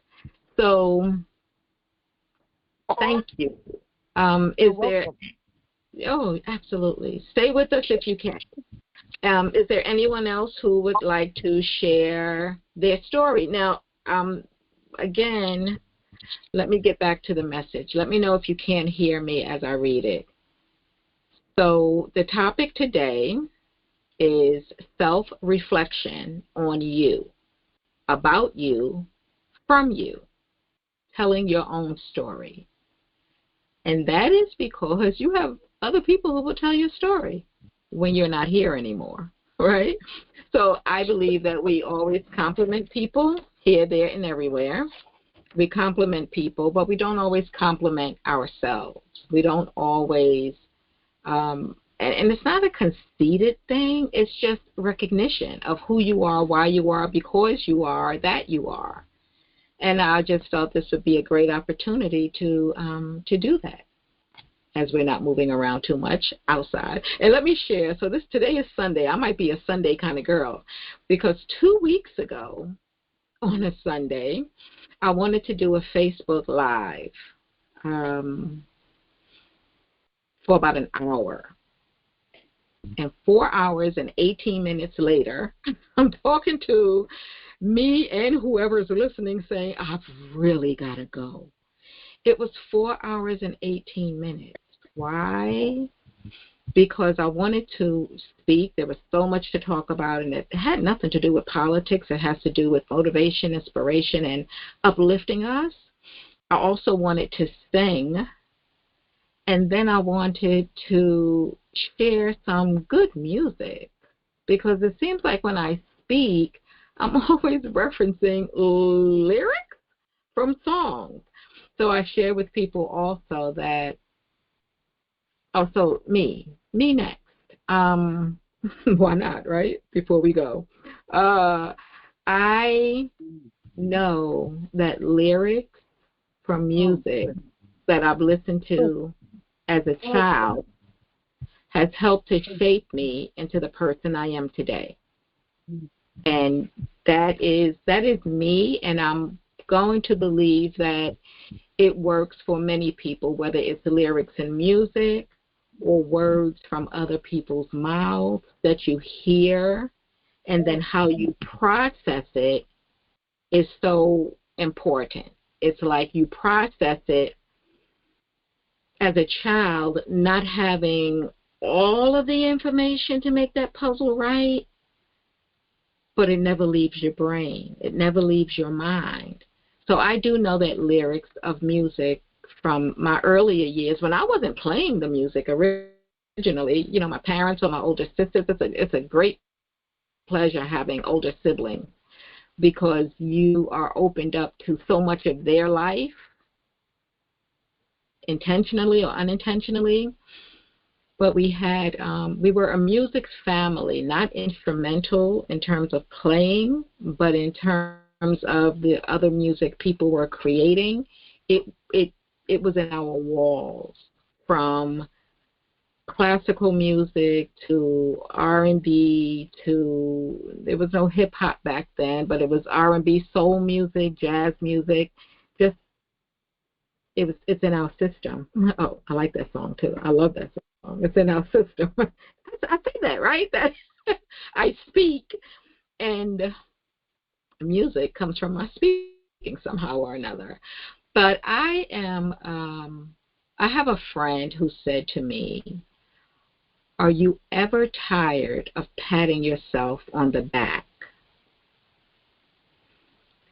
Speaker 1: So thank you. Is there? Oh, absolutely. Stay with us if you can. Is there anyone else who would like to share their story? Now, again, let me get back to the message. Let me know if you can't hear me as I read it. So the topic today is self-reflection on you, about you, from you, telling your own story. And that is because you have other people who will tell your story when you're not here anymore, right? So I believe that we always compliment people here, there, and everywhere. We compliment people, but we don't always compliment ourselves. We don't always, and it's not a conceited thing. It's just recognition of who you are, why you are, because you are, that you are. And I just felt this would be a great opportunity to do that, as we're not moving around too much outside. And let me share, so today is Sunday. I might be a Sunday kind of girl because 2 weeks ago on a Sunday, I wanted to do a Facebook Live for about an hour. And 4 hours and 18 minutes later, I'm talking to me and whoever's listening saying, I've really got to go. It was 4 hours and 18 minutes. Why? Because I wanted to speak. There was so much to talk about, and it had nothing to do with politics. It has to do with motivation, inspiration, and uplifting us. I also wanted to sing, and then I wanted to share some good music, because it seems like when I speak, I'm always referencing lyrics from songs. So I share with people also that, me next. Why not, right? Before we go. I know that lyrics from music that I've listened to as a child has helped to shape me into the person I am today. And that is me, and I'm going to believe that it works for many people, whether it's lyrics in music or words from other people's mouths that you hear, and then how you process it is so important. It's like you process it as a child, not having all of the information to make that puzzle right, but it never leaves your brain. It never leaves your mind. So I do know that lyrics of music from my earlier years, when I wasn't playing the music originally, my parents or my older sisters, it's a great pleasure having older siblings, because you are opened up to so much of their life, intentionally or unintentionally. But we were a music family, not instrumental in terms of playing, but in terms of the other music people were creating. It was in our walls, from classical music to R&B to, there was no hip hop back then, but it was R&B, soul music, jazz music, just It's in our system. Oh, I like that song too. I love that song. It's in our system. I say that, right? That I speak, and music comes from my speaking somehow or another. But I have a friend who said to me, "Are you ever tired of patting yourself on the back?"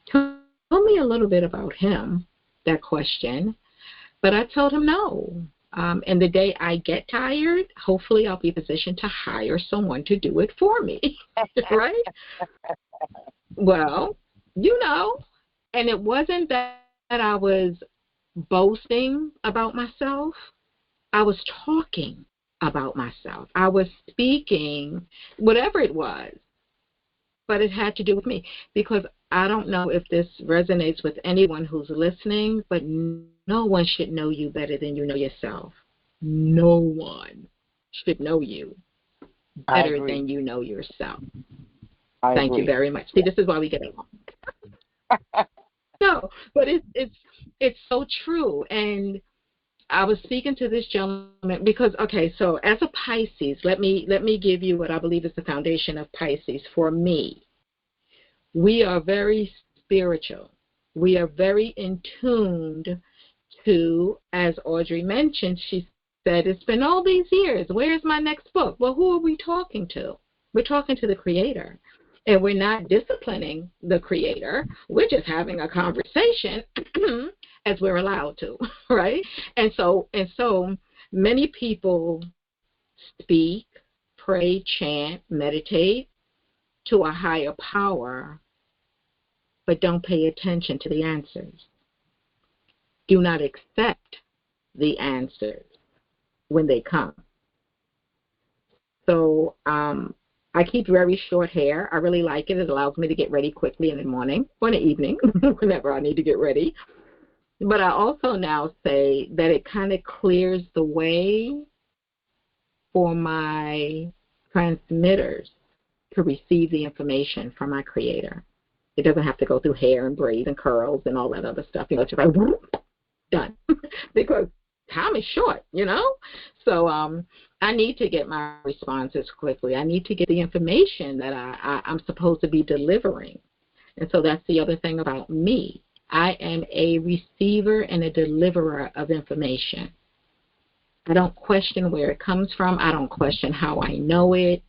Speaker 1: Tell me a little bit about him, that question. But I told him no. And the day I get tired, hopefully I'll be positioned to hire someone to do it for me, right? Well, and it wasn't that I was boasting about myself. I was talking about myself. I was speaking, whatever it was, but it had to do with me, because I don't know if this resonates with anyone who's listening, but no one should know you better than you know yourself. No one should know you better than you know yourself. Thank you very much. See, this is why we get along. No, but it's so true. And I was speaking to this gentleman because, okay, so as a Pisces, let me give you what I believe is the foundation of Pisces. For me, we are very spiritual. We are very in tuned to, as Audrey mentioned, she said, it's been all these years. Where's my next book? Well, who are we talking to? We're talking to the Creator. And we're not disciplining the Creator. We're just having a conversation as we're allowed to, right? And so many people speak, pray, chant, meditate to a higher power, but don't pay attention to the answers. Do not accept the answers when they come. So I keep very short hair. I really like it. It allows me to get ready quickly in the morning or in the evening, whenever I need to get ready. But I also now say that it kind of clears the way for my transmitters to receive the information from my Creator. It doesn't have to go through hair and braids and curls and all that other stuff. It's just like, whoop, done. Because time is short, So I need to get my responses quickly. I need to get the information that I'm supposed to be delivering. And so that's the other thing about me. I am a receiver and a deliverer of information. I don't question where it comes from. I don't question how I know it.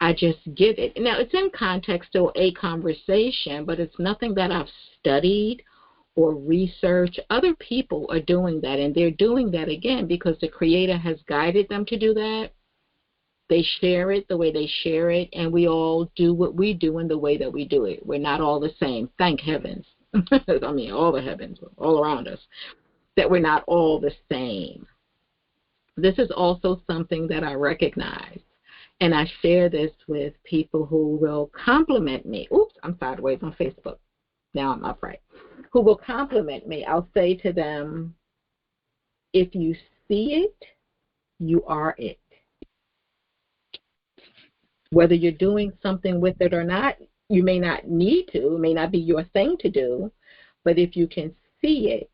Speaker 1: I just give it. Now, it's in context to a conversation, but it's nothing that I've studied or researched. Other people are doing that, and they're doing that, again, because the Creator has guided them to do that. They share it the way they share it, and we all do what we do in the way that we do it. We're not all the same. Thank heavens. I mean, all the heavens, all around us, that we're not all the same. This is also something that I recognize. And I share this with people who will compliment me. Oops, I'm sideways on Facebook. Now I'm upright. Who will compliment me. I'll say to them, if you see it, you are it. Whether you're doing something with it or not, you may not need to. It may not be your thing to do. But if you can see it,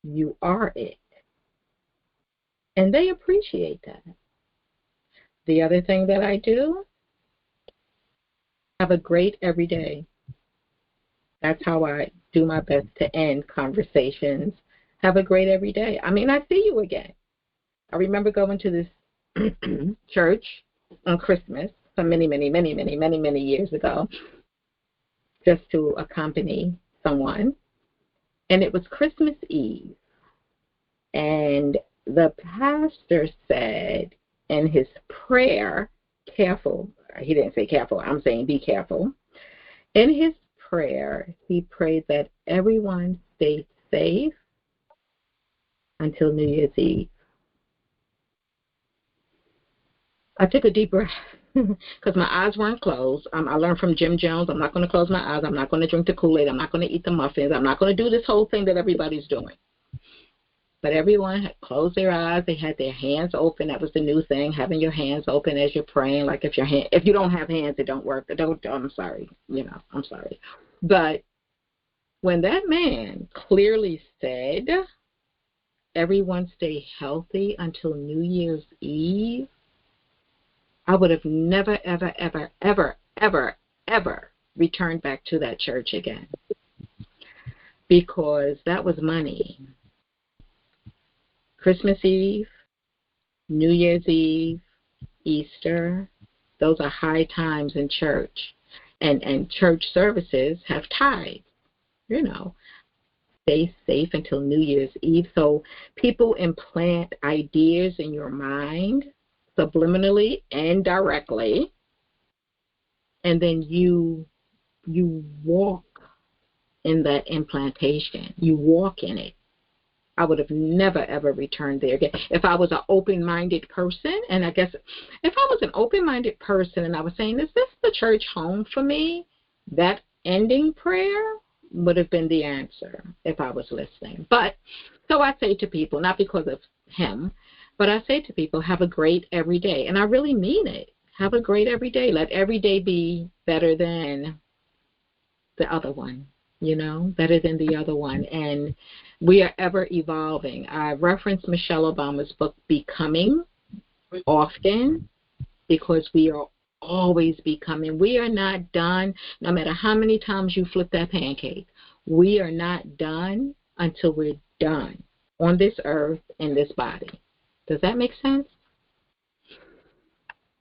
Speaker 1: you are it. And they appreciate that. The other thing that I do, have a great every day. That's how I do my best to end conversations. Have a great every day. I mean, I see you again. I remember going to this church on Christmas many years ago, just to accompany someone. And it was Christmas Eve. And the pastor said in his prayer, careful, he didn't say careful, I'm saying be careful. In his prayer, he prayed that everyone stayed safe until New Year's Eve. I took a deep breath because my eyes weren't closed. I learned from Jim Jones, I'm not going to close my eyes. I'm not going to drink the Kool-Aid. I'm not going to eat the muffins. I'm not going to do this whole thing that everybody's doing. But everyone had closed their eyes. They had their hands open. That was the new thing, having your hands open as you're praying. Like if you don't have hands, it don't work. I'm sorry. I'm sorry. But when that man clearly said, everyone stay healthy until New Year's Eve, I would have never, ever, ever, ever, ever, ever returned back to that church again, because that was money. Christmas Eve, New Year's Eve, Easter, those are high times in church. And church services have tithes, you know. Stay safe until New Year's Eve. So people implant ideas in your mind subliminally and directly, and then you walk in that implantation. You walk in it. I would have never, ever returned there again. If I was an open-minded person, and I guess if I was an open-minded person and I was saying, is this the church home for me? That ending prayer would have been the answer if I was listening. But so I say to people, not because of him, but I say to people, have a great every day. And I really mean it. Have a great every day. Let every day be better than the other one, you know, better than the other one. And we are ever evolving. I reference Michelle Obama's book, Becoming, often, because we are always becoming. We are not done, no matter how many times you flip that pancake. We are not done until we're done on this earth, in this body. Does that make sense?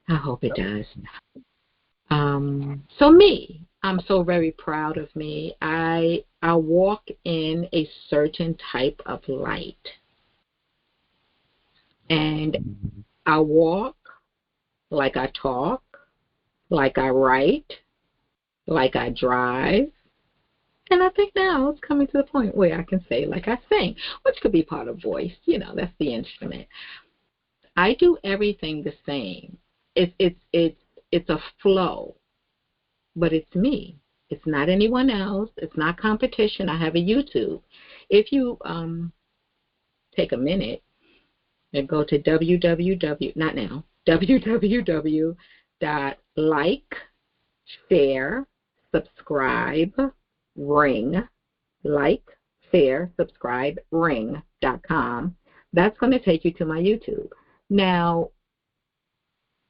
Speaker 1: I hope it does. So me, I'm so very proud of me. I walk in a certain type of light. And I walk like I talk, like I write, like I drive. And I think now it's coming to the point where I can say like I sing, which could be part of voice. You know, that's the instrument. I do everything the same. It's a flow, but it's me. It's not anyone else. It's not competition. I have a YouTube. If you take a minute and go to www.likesharesubscribering.com. That's going to take you to my YouTube. Now,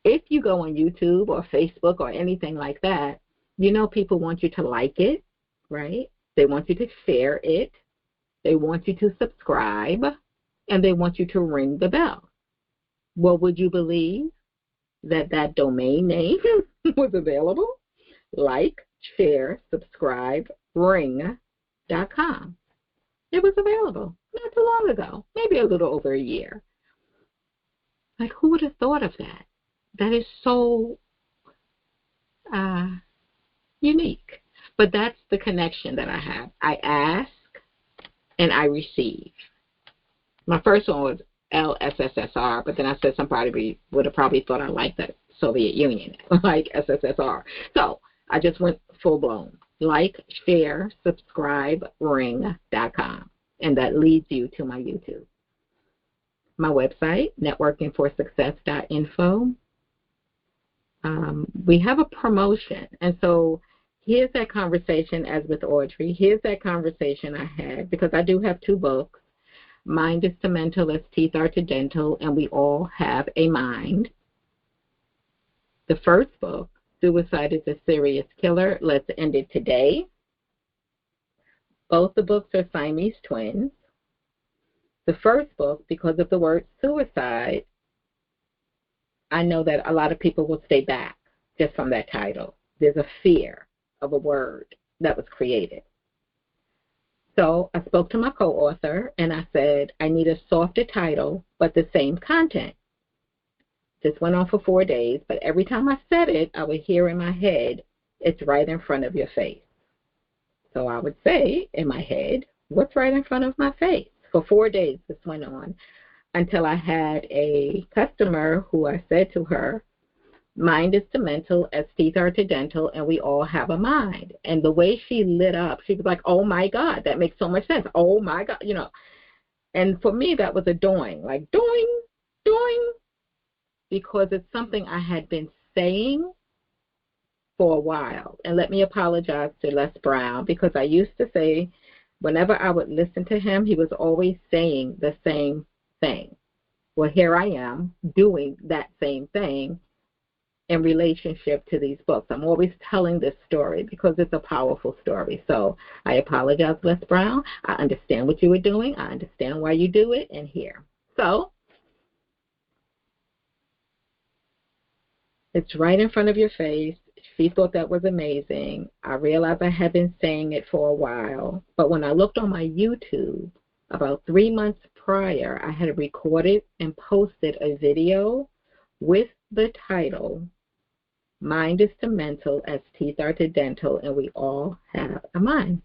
Speaker 1: if you go on YouTube or Facebook or anything like that, you know people want you to like it, right? They want you to share it. They want you to subscribe. And they want you to ring the bell. Well, would you believe that domain name was available? Like, share, subscribe, ring.com. It was available not too long ago, maybe a little over a year. Like, who would have thought of that? That is so unique. But that's the connection that I have. I ask and I receive. My first one was LSSR, but then I said somebody would have probably thought I liked the Soviet Union, like SSSR. So I just went full blown. Like, share, subscribe, ring.com. And that leads you to my YouTube. My website, networkingforsuccess.info. We have a promotion. And so here's that conversation as with Audrey. Here's that conversation I had, because I do have 2 books. Mind is to mental as teeth are to dental, and we all have a mind. The first book, Suicide is a Serious Killer, Let's End It Today. Both the books are Siamese twins. The first book, because of the word suicide, I know that a lot of people will stay back just from that title. There's a fear of a word that was created. So I spoke to my co-author, and I said, I need a softer title, but the same content. This went on for 4 days, but every time I said it, I would hear in my head, it's right in front of your face. So I would say in my head, what's right in front of my face? For 4 days this went on until I had a customer who I said to her, mind is to mental as teeth are to dental, and we all have a mind. And the way she lit up, she was like, oh, my God, that makes so much sense. Oh, my God, you know. And for me, that was a doing, like doing, because it's something I had been saying for a while. And let me apologize to Les Brown, because I used to say Whenever I would listen to him, he was always saying the same thing. Well, here I am doing that same thing in relationship to these books. I'm always telling this story because it's a powerful story. So I apologize, Les Brown. I understand what you were doing. I understand why you do it, and here. So it's right in front of your face. She thought that was amazing. I realized I had been saying it for a while, but when I looked on my YouTube, about 3 months prior, I had recorded and posted a video with the title, Mind is to Mental as Teeth Are to Dental, and we all have a mind.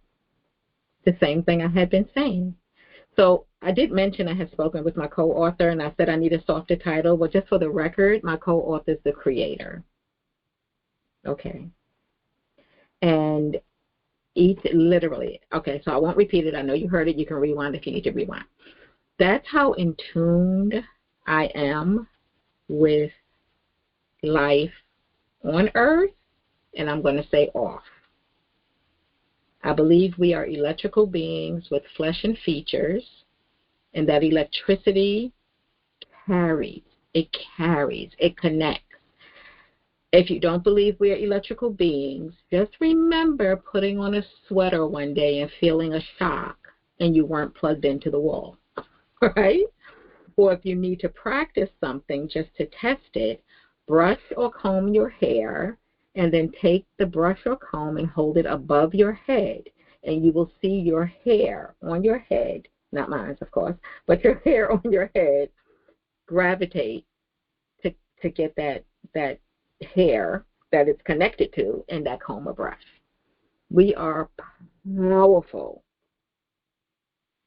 Speaker 1: The same thing I had been saying. So I did mention I had spoken with my co-author, and I said I need a softer title. Well, just for the record, my co-author is the creator. Okay. And each literally, okay, so I won't repeat it. I know you heard it. You can rewind if you need to rewind. That's how in tune I am with life on earth, and I'm going to say off. I believe we are electrical beings with flesh and features, and that electricity carries, it connects. If you don't believe we are electrical beings, just remember putting on a sweater one day and feeling a shock and you weren't plugged into the wall, right? Or if you need to practice something just to test it, brush or comb your hair and then take the brush or comb and hold it above your head, and you will see your hair on your head, not mine, of course, but your hair on your head gravitate to get that hair that it's connected to in that comb or brush. We are powerful.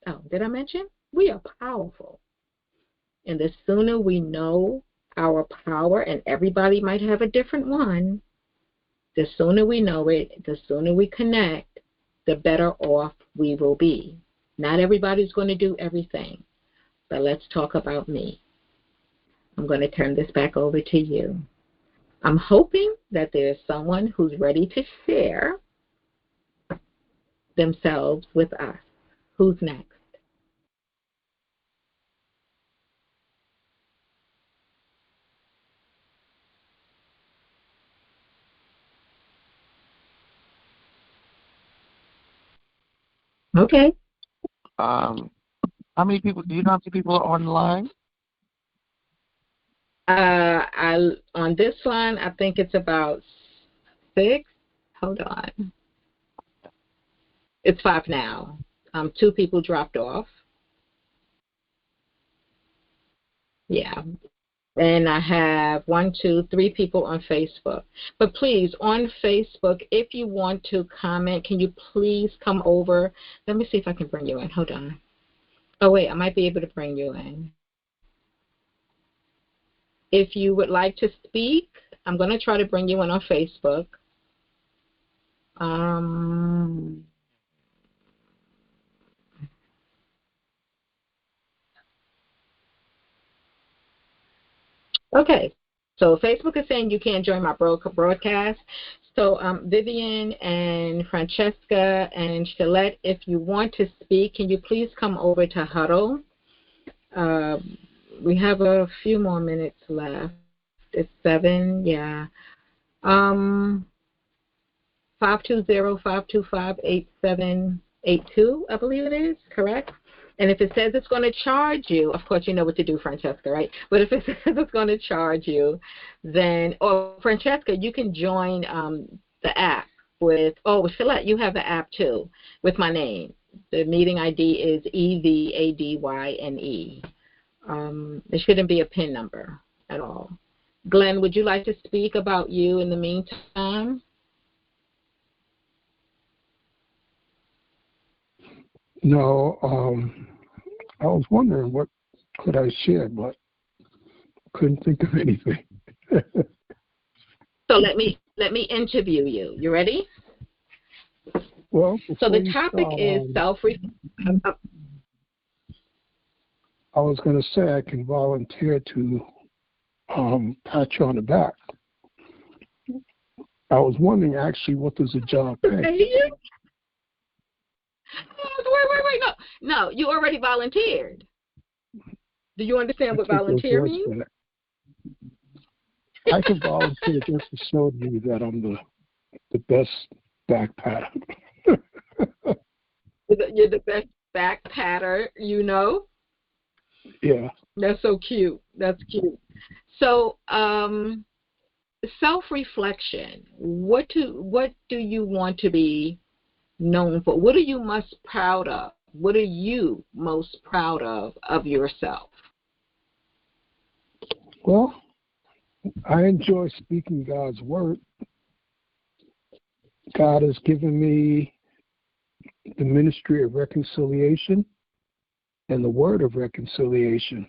Speaker 1: Oh, did I mention? We are powerful. And the sooner we know our power, and everybody might have a different one, the sooner we know it, the sooner we connect, the better off we will be. Not everybody's going to do everything, but let's talk about me. I'm going to turn this back over to you. I'm hoping that there's someone who's ready to share themselves with us. Who's next? Okay.
Speaker 3: How many people? Do you know how many people are online?
Speaker 1: On this one, I think it's about 6. Hold on. It's 5 now. 2 people dropped off. Yeah. And I have 1, 2, 3 people on Facebook. But please, on Facebook, if you want to comment, can you please come over? Let me see if I can bring you in. Hold on. Oh, wait, I might be able to bring you in. If you would like to speak, I'm going to try to bring you in on Facebook. Okay. So Facebook is saying you can't join my broadcast. So Vivian and Francesca and Shalette, if you want to speak, can you please come over to Huddle? We have a few more minutes left. It's 7, yeah. 520-525-8782, I believe it is, correct? And if it says it's going to charge you, of course you know what to do, Francesca, right? But if it says it's going to charge you, then, or Francesca, you can join the app with, Shalette, you have the app too, with my name. The meeting ID is EVADYNE. There shouldn't be a PIN number at all. Glenn, would you like to speak about you in the meantime?
Speaker 5: No, I was wondering what could I share, but couldn't think of anything.
Speaker 1: So let me interview you. You ready?
Speaker 5: Well,
Speaker 1: so the topic is self-reflection.
Speaker 5: I was going to say I can volunteer to pat you on the back. I was wondering actually what does a job pay?
Speaker 1: I was wait. No. You already volunteered. Do you understand what
Speaker 5: I take those
Speaker 1: volunteer
Speaker 5: words
Speaker 1: means?
Speaker 5: back. I can volunteer just to show you that I'm the best backpacker.
Speaker 1: You're the best back patter, you know?
Speaker 5: Yeah.
Speaker 1: That's so cute. That's cute. So, self-reflection. What do you want to be known for? What are you most proud of? What are you most proud of yourself?
Speaker 5: Well, I enjoy speaking God's word. God has given me the ministry of reconciliation and the word of reconciliation.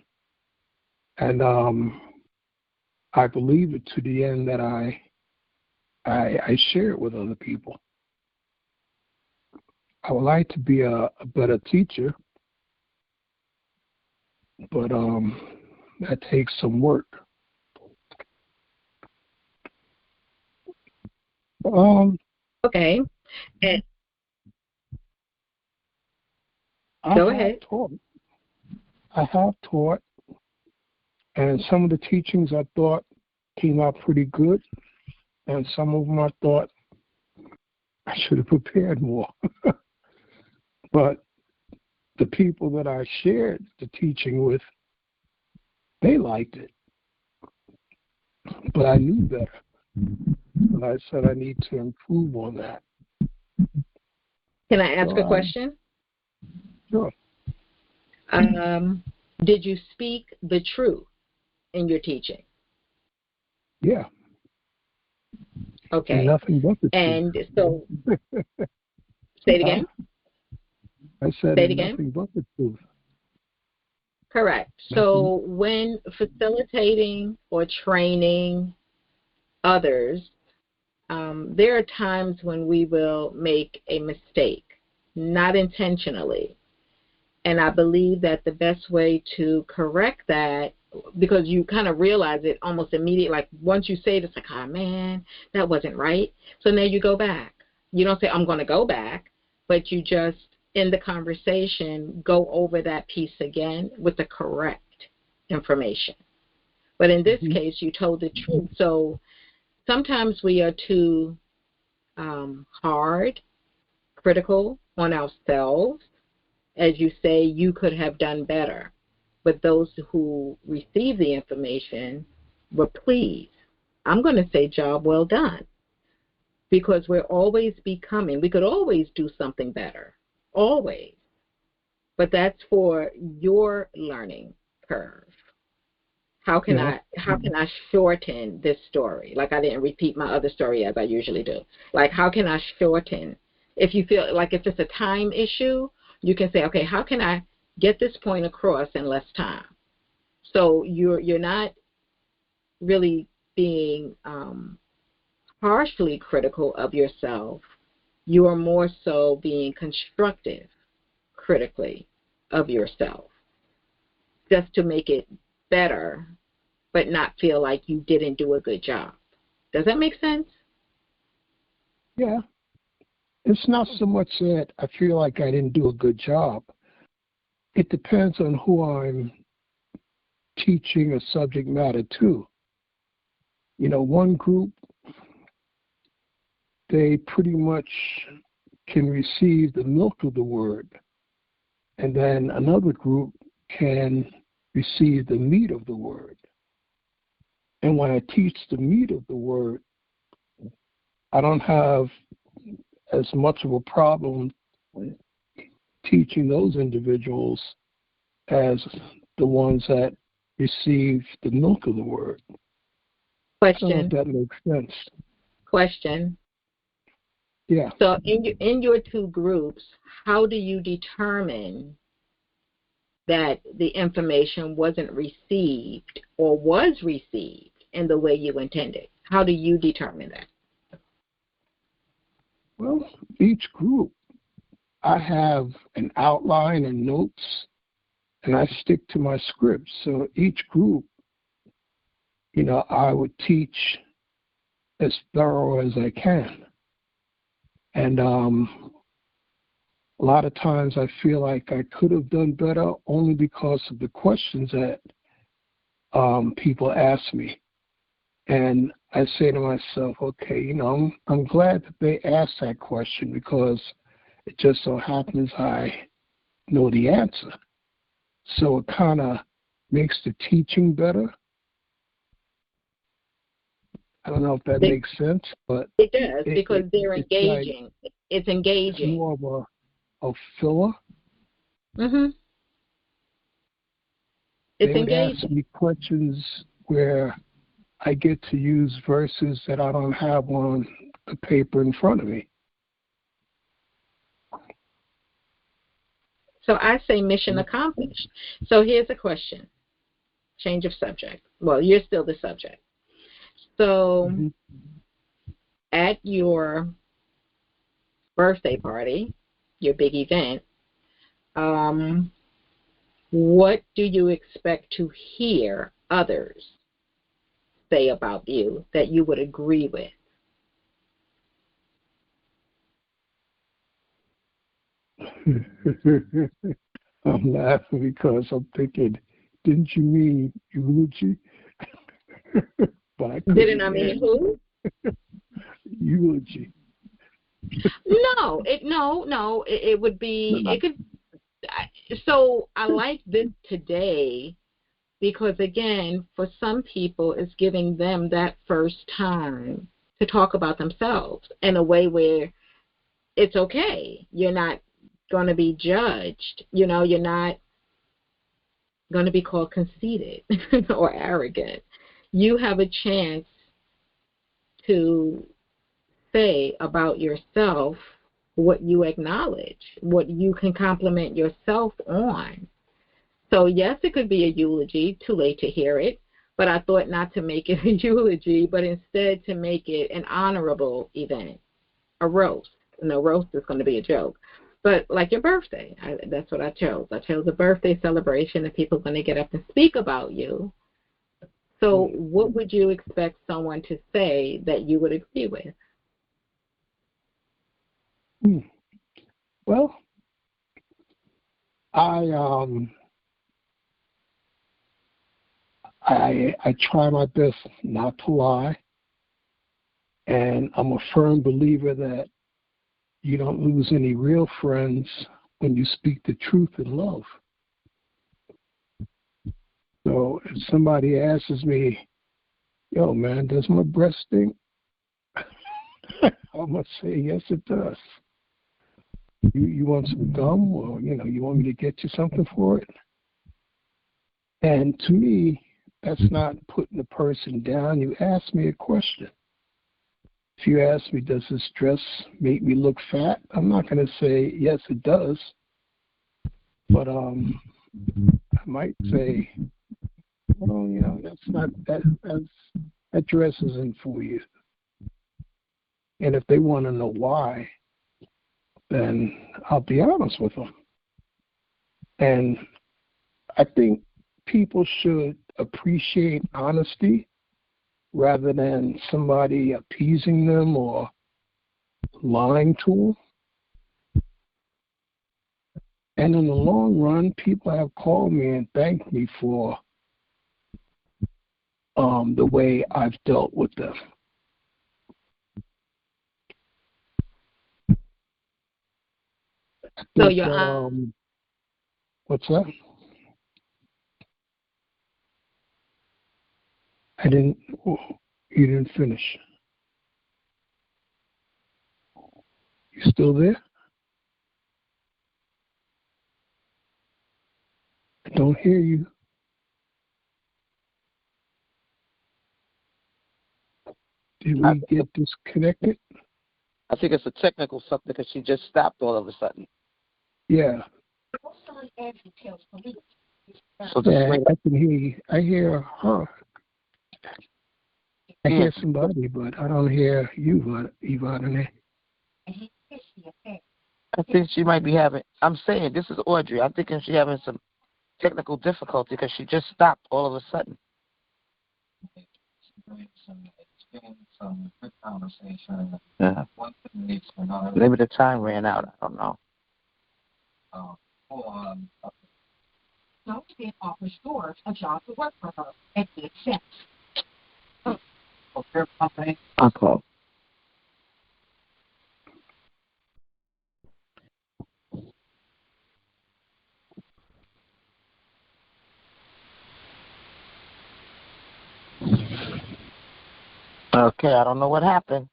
Speaker 5: And I believe it to the end that I share it with other people. I would like to be a better teacher, but that takes some work.
Speaker 1: Okay. And
Speaker 5: I
Speaker 1: go
Speaker 5: have
Speaker 1: ahead.
Speaker 5: taught. I have taught, and some of the teachings I thought came out pretty good, and some of them I thought I should have prepared more. But the people that I shared the teaching with, they liked it. But I knew better. And I said I need to improve on that.
Speaker 1: Can I ask
Speaker 5: So,
Speaker 1: a question?
Speaker 5: Sure.
Speaker 1: Did you speak the truth in your teaching?
Speaker 5: Yeah.
Speaker 1: Okay.
Speaker 5: And nothing but the
Speaker 1: And
Speaker 5: truth.
Speaker 1: so, say it again.
Speaker 5: I said,
Speaker 1: Say it
Speaker 5: and
Speaker 1: again.
Speaker 5: nothing but the truth.
Speaker 1: Correct. So when facilitating or training others, there are times when we will make a mistake, not intentionally. And I believe that the best way to correct that, because you kind of realize it almost immediately, like once you say it, it's like, oh man, that wasn't right. So now you go back. You don't say, I'm going to go back, but you just, in the conversation, go over that piece again with the correct information. But in this case, you told the truth. So sometimes we are too hard, critical on ourselves. As you say, you could have done better. But those who receive the information were pleased. I'm going to say job well done, because we're always becoming. We could always do something better, always. But that's for your learning curve. How can I shorten this story? Like I didn't repeat my other story as I usually do. Like how can I shorten? If you feel like if it's a time issue, you can say, okay, how can I get this point across in less time? So you're not really being harshly critical of yourself. You are more so being constructive critically of yourself, just to make it better, but not feel like you didn't do a good job. Does that make sense?
Speaker 5: Yeah. It's not so much that I feel like I didn't do a good job. It depends on who I'm teaching a subject matter to. You know, one group, they pretty much can receive the milk of the word, and then another group can receive the meat of the word. And when I teach the meat of the word, I don't have as much of a problem teaching those individuals as the ones that receive the milk of the word. I don't know if
Speaker 1: Question.
Speaker 5: that makes sense.
Speaker 1: Question.
Speaker 5: Yeah.
Speaker 1: So in your two groups, how do you determine that the information wasn't received or was received in the way you intended? How do you determine that?
Speaker 5: Well, each group, I have an outline and notes, and I stick to my script. So each group, you know, I would teach as thorough as I can. And a lot of times I feel like I could have done better only because of the questions that people ask me. And I say to myself, okay, I'm glad that they asked that question because it just so happens I know the answer. So it kind of makes the teaching better. I don't know if that makes sense, but
Speaker 1: it does because they're engaging. It's engaging.
Speaker 5: It's more of a filler.
Speaker 1: Mhm. It's
Speaker 5: They would
Speaker 1: engaging.
Speaker 5: ask me questions where I get to use verses that I don't have on the paper in front of me.
Speaker 1: So I say mission accomplished. So here's a question. Change of subject. Well, you're still the subject. So at your birthday party, your big event, what do you expect to hear others say about you that you would agree with?
Speaker 5: I'm laughing because I'm thinking, didn't you mean eulogy? But
Speaker 1: Didn't I mean who?
Speaker 5: Eulogy.
Speaker 1: No, it would be, it could, so I like this today because, again, for some people, it's giving them that first time to talk about themselves in a way where it's okay. You're not going to be judged. You're not going to be called conceited or arrogant. You have a chance to say about yourself what you acknowledge, what you can compliment yourself on. So, yes, it could be a eulogy, too late to hear it, but I thought not to make it a eulogy, but instead to make it an honorable event, a roast. No, roast is going to be a joke. But like your birthday, that's what I chose. I chose a birthday celebration, and people are going to get up and speak about you. So what would you expect someone to say that you would agree with?
Speaker 5: Well, I try my best not to lie, and I'm a firm believer that you don't lose any real friends when you speak the truth in love. So if somebody asks me, yo, man, does my breast stink? I'm going to say, yes, it does. You want some gum, or, you want me to get you something for it? And to me, that's not putting the person down. You ask me a question. If you ask me, does this dress make me look fat? I'm not going to say, yes, it does. But I might say, well, that dress isn't for you. And if they want to know why, then I'll be honest with them. And I think people should appreciate honesty rather than somebody appeasing them or lying to them. And in the long run, people have called me and thanked me for the way I've dealt with them.
Speaker 1: So you're
Speaker 5: what's that? You didn't finish. You still there? I don't hear you. Did we get disconnected?
Speaker 3: I think it's a technical something because she just stopped all of a sudden.
Speaker 5: Yeah.
Speaker 3: So
Speaker 5: yeah, I can hear you. I hear her. I hear somebody, but I don't hear you, Evadyne.
Speaker 3: I think she might be having, I'm saying, this is Audrey. I'm thinking she's having some technical difficulty because she just stopped all of a sudden. Yeah. Maybe the time ran out. I don't know.
Speaker 6: Don't it offers George a job to work for her at good sense.
Speaker 3: Okay. Okay, I don't know what happened.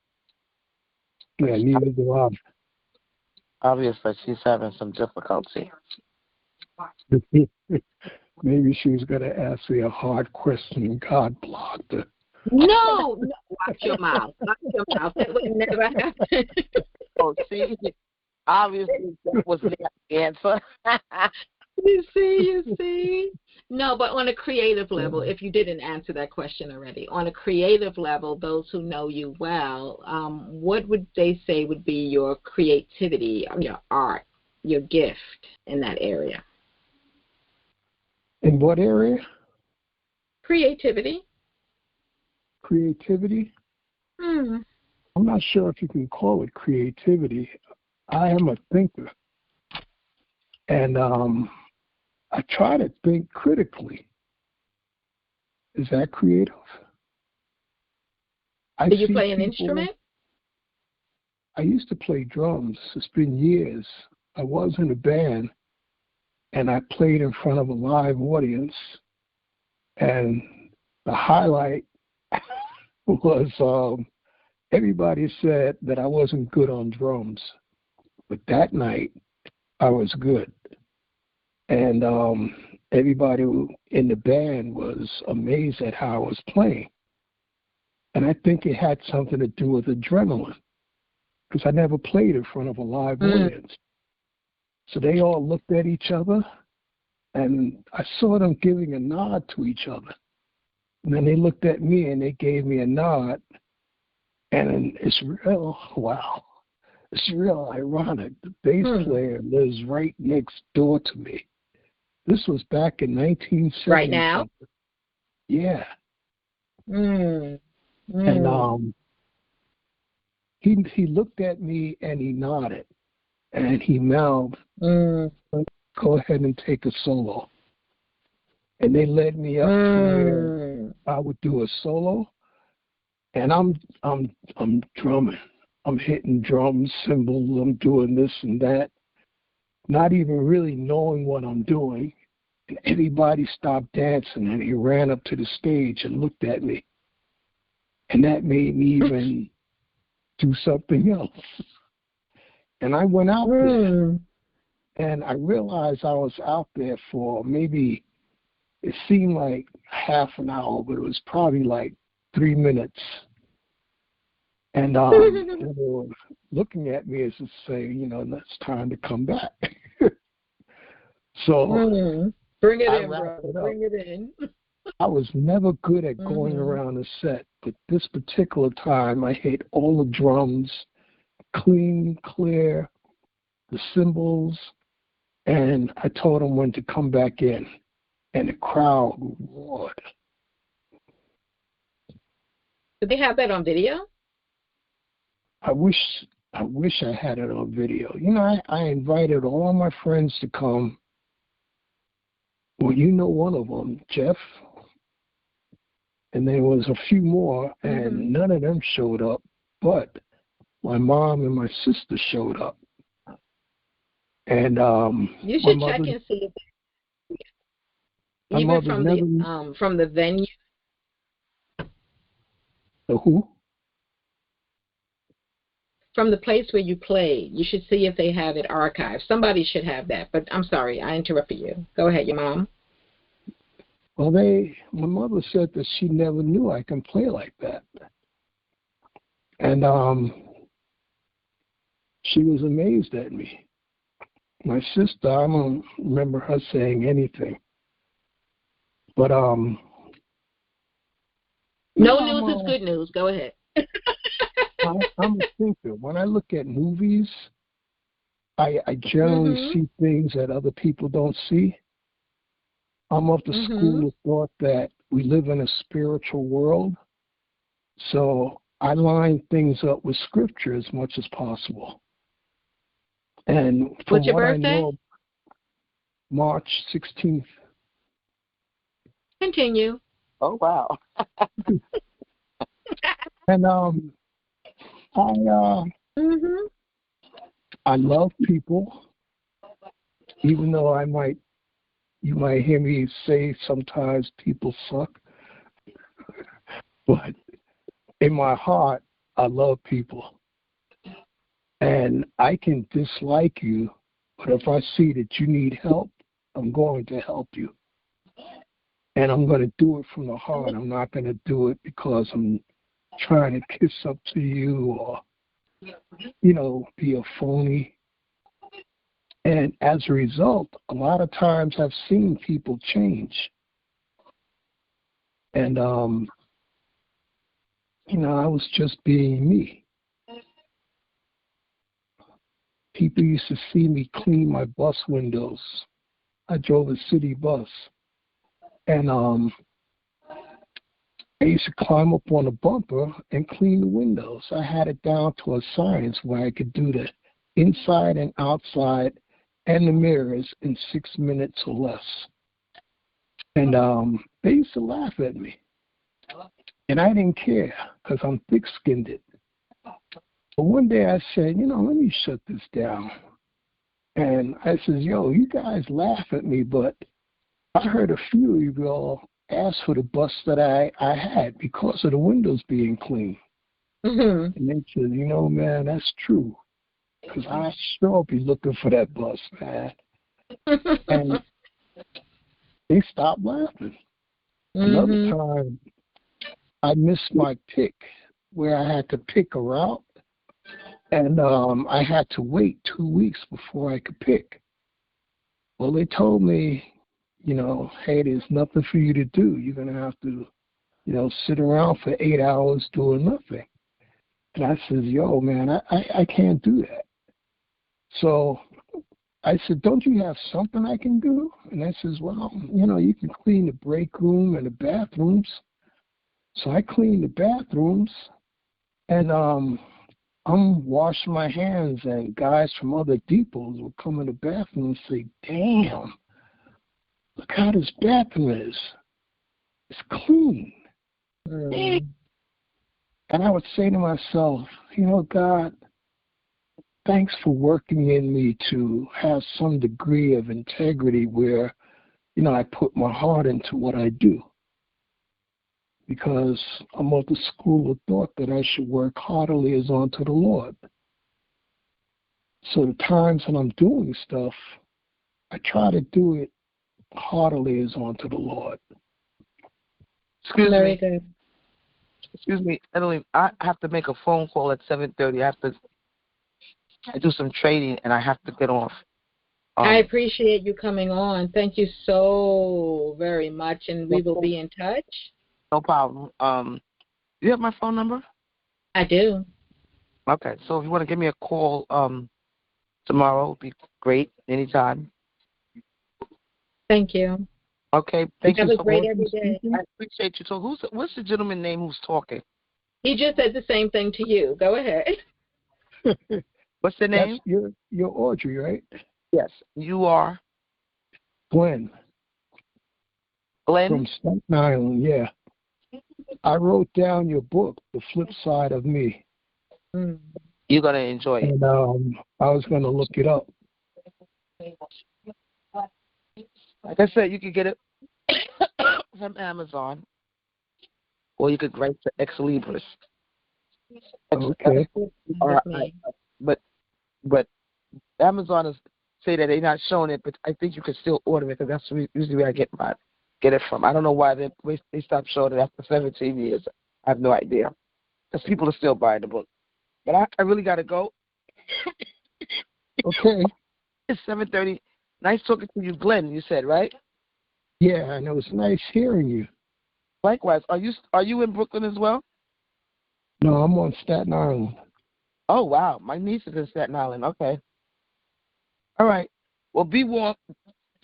Speaker 5: Yeah, neither do I.
Speaker 3: Obviously, she's having some difficulty.
Speaker 5: Maybe she was going to ask me a hard question and God blocked her.
Speaker 1: No, watch your mouth. Watch your mouth. That would never happen.
Speaker 3: Oh, see, obviously that was the answer.
Speaker 1: You see. No, but on a creative level, if you didn't answer that question already, on a creative level, those who know you well, what would they say would be your creativity, your art, your gift in that area?
Speaker 5: In what area?
Speaker 1: Creativity.
Speaker 5: Creativity?
Speaker 1: Hmm.
Speaker 5: I'm not sure if you can call it creativity. I am a thinker. And I try to think critically. Is that creative?
Speaker 1: Do you play an instrument?
Speaker 5: I used to play drums. It's been years. I was in a band, and I played in front of a live audience. And the highlight was everybody said that I wasn't good on drums. But that night, I was good. And everybody in the band was amazed at how I was playing. And I think it had something to do with adrenaline, because I never played in front of a live audience. So they all looked at each other, and I saw them giving a nod to each other. And then they looked at me, and they gave me a nod. And it's real, wow. It's real ironic. The bass player lives right next door to me. This was back in 1970.
Speaker 1: Right now?
Speaker 5: Yeah.
Speaker 1: And
Speaker 5: he looked at me and he nodded, and he mouthed, "Go ahead and take a solo." And they led me up to where I would do a solo, and I'm drumming. I'm hitting drums, cymbals. I'm doing this and that, not even really knowing what I'm doing. And everybody stopped dancing, and he ran up to the stage and looked at me. And that made me even do something else. And I went out there, and I realized I was out there for maybe, it seemed like half an hour, but it was probably like 3 minutes. And they were looking at me as to say, it's time to come back. So
Speaker 1: bring it in, brother. Bring it in.
Speaker 5: I was never good at going around a set, but this particular time I hit all the drums, clean, clear, the cymbals, and I told them when to come back in, and the crowd roared.
Speaker 1: Did they have that on video?
Speaker 5: I wish I had it on video. I invited all my friends to come. Well, one of them, Jeff, and there was a few more, and none of them showed up, but my mom and my sister showed up. And
Speaker 1: you should check and see if even from the venue.
Speaker 5: The who?
Speaker 1: From the place where you played, you should see if they have it archived. Somebody should have that. But I'm sorry, I interrupted you. Go ahead, your mom.
Speaker 5: Well, my mother said that she never knew I can play like that. And she was amazed at me. My sister, I don't remember her saying anything. But
Speaker 1: no news is good news. Go ahead.
Speaker 5: I'm a thinker. When I look at movies, I generally see things that other people don't see. I'm of the school of thought that we live in a spiritual world, so I line things up with Scripture as much as possible. And
Speaker 1: what's your birthday?
Speaker 5: March 16th.
Speaker 1: Continue.
Speaker 3: Oh, wow.
Speaker 5: And
Speaker 1: Mhm.
Speaker 5: I love people, even though you might hear me say sometimes people suck, but in my heart, I love people. And I can dislike you, but if I see that you need help, I'm going to help you. And I'm going to do it from the heart. I'm not going to do it because I'm trying to kiss up to you or, be a phony. And as a result, a lot of times I've seen people change. And, I was just being me. People used to see me clean my bus windows. I drove a city bus. And I used to climb up on a bumper and clean the windows. I had it down to a science where I could do the inside and outside and the mirrors in 6 minutes or less. And they used to laugh at me. And I didn't care because I'm thick-skinned. But one day I said, let me shut this down. And I said, you guys laugh at me, but I heard a few of y'all ask for the bus that I had because of the windows being clean.
Speaker 1: Mhm.
Speaker 5: And they said, man, that's true. Because I sure be looking for that bus, man. And they stopped laughing. Another
Speaker 1: Mhm.
Speaker 5: time, I missed my pick where I had to pick a route. And I had to wait 2 weeks before I could pick. Well, they told me, hey, there's nothing for you to do. You're going to have to, sit around for 8 hours doing nothing. And I says, man, I can't do that. So I said, don't you have something I can do? And I says, well, you can clean the break room and the bathrooms. So I cleaned the bathrooms, and I'm washing my hands, and guys from other depots would come in the bathroom and say, damn, look how this bathroom is. It's clean.
Speaker 1: Mhm.
Speaker 5: And I would say to myself, God, thanks for working in me to have some degree of integrity where, I put my heart into what I do. Because I'm of the school of thought that I should work heartily as unto the Lord. So the times when I'm doing stuff, I try to do it heartily as unto the Lord.
Speaker 1: Very good.
Speaker 3: Excuse me, Evadyne. I have to make a phone call at 7:30. I do some trading, and I have to get off.
Speaker 1: I appreciate you coming on. Thank you so very much, and we will be in touch.
Speaker 3: No problem. You have my phone number?
Speaker 1: I do.
Speaker 3: Okay, so if you want to give me a call tomorrow, it'd be great. Anytime.
Speaker 1: Thank you.
Speaker 3: Okay, thank you
Speaker 1: Have a
Speaker 3: so
Speaker 1: great
Speaker 3: much.
Speaker 1: every day.
Speaker 3: I appreciate you. So what's the gentleman's name who's talking?
Speaker 1: He just said the same thing to you. Go ahead.
Speaker 3: What's the name?
Speaker 5: You're Audrey, right?
Speaker 3: Yes, you are
Speaker 5: Glenn.
Speaker 3: Glenn.
Speaker 5: From Staten Island, yeah. I wrote down your book, The Flip Side of Me.
Speaker 1: Mm.
Speaker 3: You're going to enjoy it.
Speaker 5: And I was going to look it up.
Speaker 3: Like I said, you could get it from Amazon, or you could write to Ex Libris.
Speaker 5: Okay.
Speaker 3: But Amazon is say that they're not showing it, but I think you could still order it because that's usually where I get it from. I don't know why they stopped showing it after 17 years. I have no idea because people are still buying the book. But I really got to go.
Speaker 5: Okay.
Speaker 3: It's 7:30. Nice talking to you, Glenn. You said, right?
Speaker 5: Yeah, and it was nice hearing you.
Speaker 3: Likewise. Are you in Brooklyn as well?
Speaker 5: No, I'm on Staten Island.
Speaker 3: Oh wow, my niece is in Staten Island. Okay. All right. Well, be warm.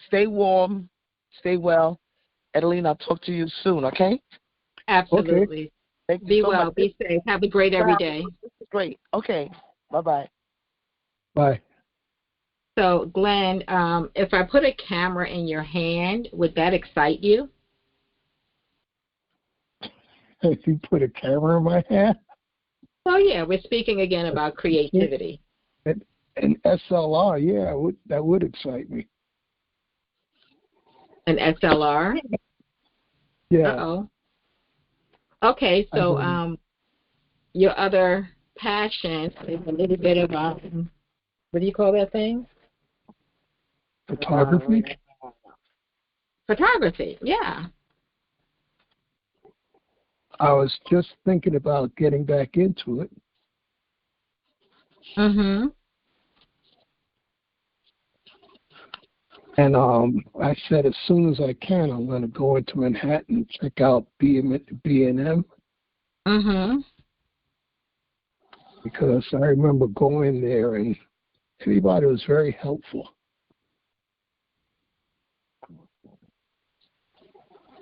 Speaker 3: Stay warm. Stay well. Evadyne, I'll talk to you soon. Okay.
Speaker 1: Absolutely.
Speaker 3: Okay. Thank you
Speaker 1: Be
Speaker 3: so
Speaker 1: well.
Speaker 3: much.
Speaker 1: Be safe. Have a great every day.
Speaker 3: Great. Okay. Bye-bye.
Speaker 5: Bye.
Speaker 1: So, Glenn, if I put a camera in your hand, would that excite you?
Speaker 5: If you put a camera in my hand?
Speaker 1: Oh, yeah, we're speaking again about creativity.
Speaker 5: An SLR, yeah, that would excite me.
Speaker 1: An SLR?
Speaker 5: Yeah.
Speaker 1: Uh-oh. Okay, so your other passion is a little bit of, what do you call that thing?
Speaker 5: Photography?
Speaker 1: Photography, yeah.
Speaker 5: I was just thinking about getting back into it.
Speaker 1: Mm-hmm.
Speaker 5: And I said as soon as I can, I'm going to go into Manhattan, check out B&M.
Speaker 1: Mm-hmm.
Speaker 5: Because I remember going there and everybody was very helpful.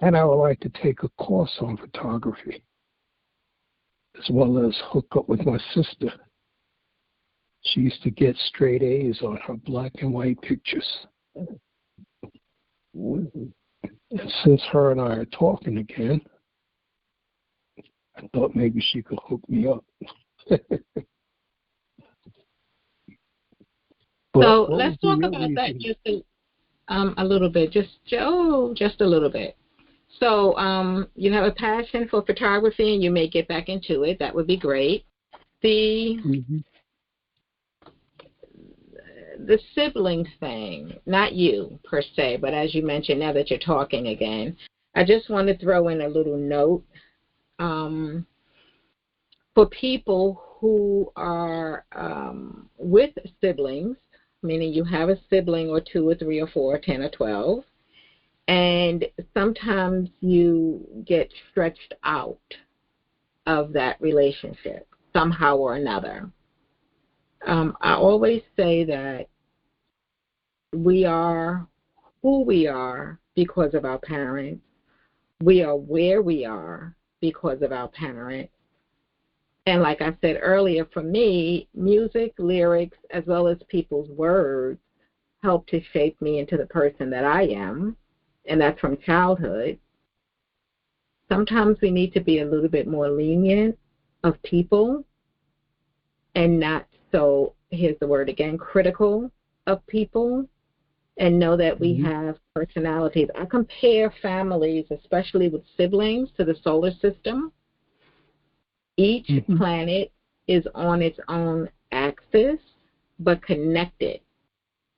Speaker 5: And I would like to take a course on photography, as well as hook up with my sister. She used to get straight A's on her black and white pictures. And since her and I are talking again, I thought maybe she could hook me up.
Speaker 1: So let's talk about that just a little bit, just a little bit. So you have a passion for photography, and you may get back into it. That would be great. The sibling thing, not you per se, but as you mentioned, now that you're talking again, I just want to throw in a little note for people who are with siblings, meaning you have a sibling or 2 or 3 or 4 or 10 or 12, and sometimes you get stretched out of that relationship somehow or another. I always say that we are who we are because of our parents. We are where we are because of our parents. And like I said earlier, for me, music, lyrics, as well as people's words help to shape me into the person that I am, and that's from childhood. Sometimes we need to be a little bit more lenient of people and not so, here's the word again, critical of people, and know that we have personalities. I compare families, especially with siblings, to the solar system. Each planet is on its own axis, but connected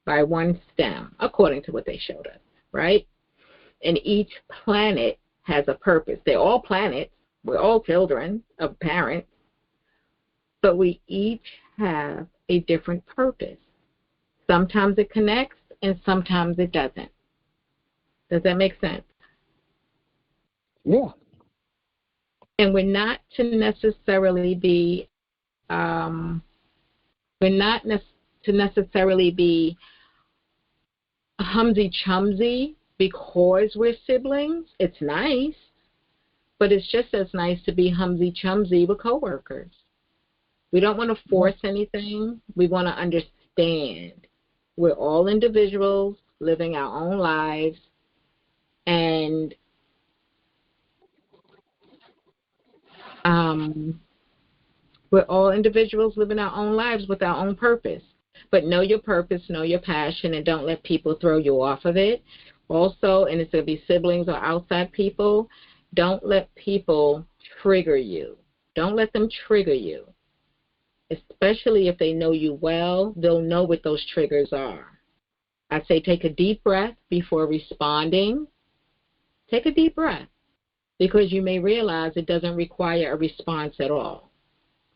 Speaker 1: by one stem, according to what they showed us, right? And each planet has a purpose. They're all planets. We're all children of parents, but we each have a different purpose. Sometimes it connects, and sometimes it doesn't. Does that make sense?
Speaker 5: Yeah.
Speaker 1: And we're not to necessarily be humsy-chumsy because we're siblings. It's nice, but it's just as nice to be humsy-chumsy with coworkers. We don't want to force anything. We want to understand. We're all individuals living our own lives, and we're all individuals living our own lives with our own purpose. But know your purpose, know your passion, and don't let people throw you off of it. Also, and it's going to be siblings or outside people, don't let people trigger you. Don't let them trigger you. Especially if they know you well, they'll know what those triggers are. I say take a deep breath before responding. Take a deep breath, because you may realize it doesn't require a response at all.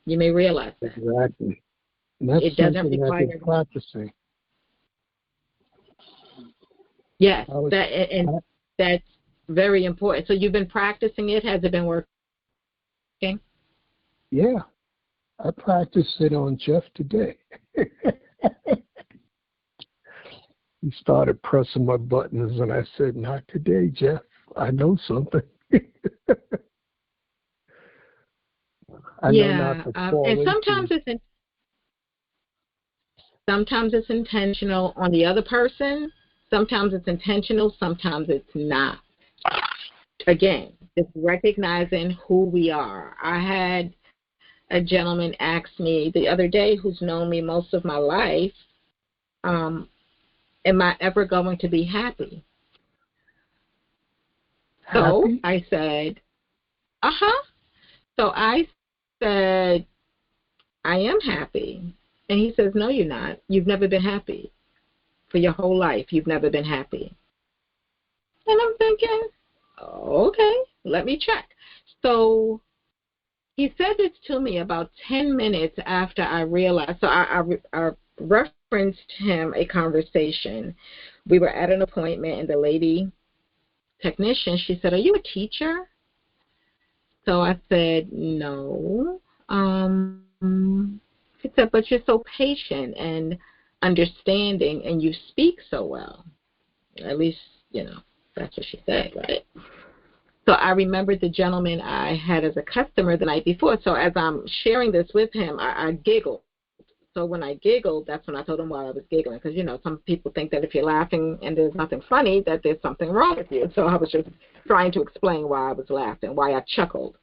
Speaker 1: You may realize that.
Speaker 5: Exactly. And that's
Speaker 1: it doesn't
Speaker 5: something
Speaker 1: require.
Speaker 5: I've been practicing.
Speaker 1: Yes, that's very important. So you've been practicing it. Has it been working?
Speaker 5: Yeah. I practiced it on Jeff today. He started pressing my buttons, and I said, "Not today, Jeff. I know something." I know not to fall
Speaker 1: and sometimes
Speaker 5: into.
Speaker 1: Sometimes it's intentional on the other person. Sometimes it's intentional. Sometimes it's not. Again, just recognizing who we are. I had a gentleman ask me the other day who's known me most of my life, am I ever going to be happy? So
Speaker 5: Happy?
Speaker 1: I said, So I said, I am happy. And he says, no, you're not. You've never been happy. For your whole life, you've never been happy. And I'm thinking, okay, let me check. So he said this to me about 10 minutes after I realized. So I referenced him a conversation. We were at an appointment, and the lady technician, she said, are you a teacher? So I said, no. She said, but you're so patient and understanding, and you speak so well. At least, that's what she said, right? So I remembered the gentleman I had as a customer the night before. So as I'm sharing this with him, I giggled. So when I giggled, that's when I told him why I was giggling. Because, some people think that if you're laughing and there's nothing funny, that there's something wrong with you. So I was just trying to explain why I was laughing, why I chuckled.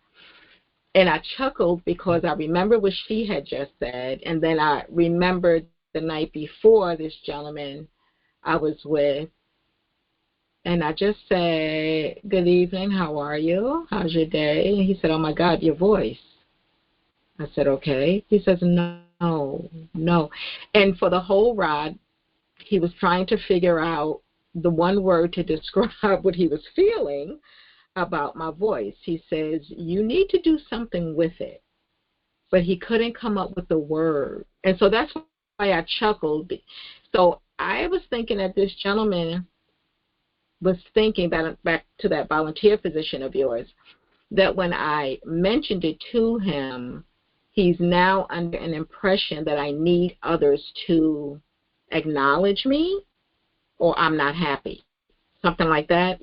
Speaker 1: And I chuckled because I remember what she had just said. And then I remembered the night before this gentleman I was with. And I just said, good evening, how are you? How's your day? And he said, oh, my God, your voice. I said, okay. He says, no. And for the whole ride, he was trying to figure out the one word to describe what he was feeling about my voice. He says, you need to do something with it. But he couldn't come up with the word. And so that's why I chuckled. So I was thinking that this gentleman was thinking, back to that volunteer position of yours, that when I mentioned it to him, he's now under an impression that I need others to acknowledge me or I'm not happy. Something like that,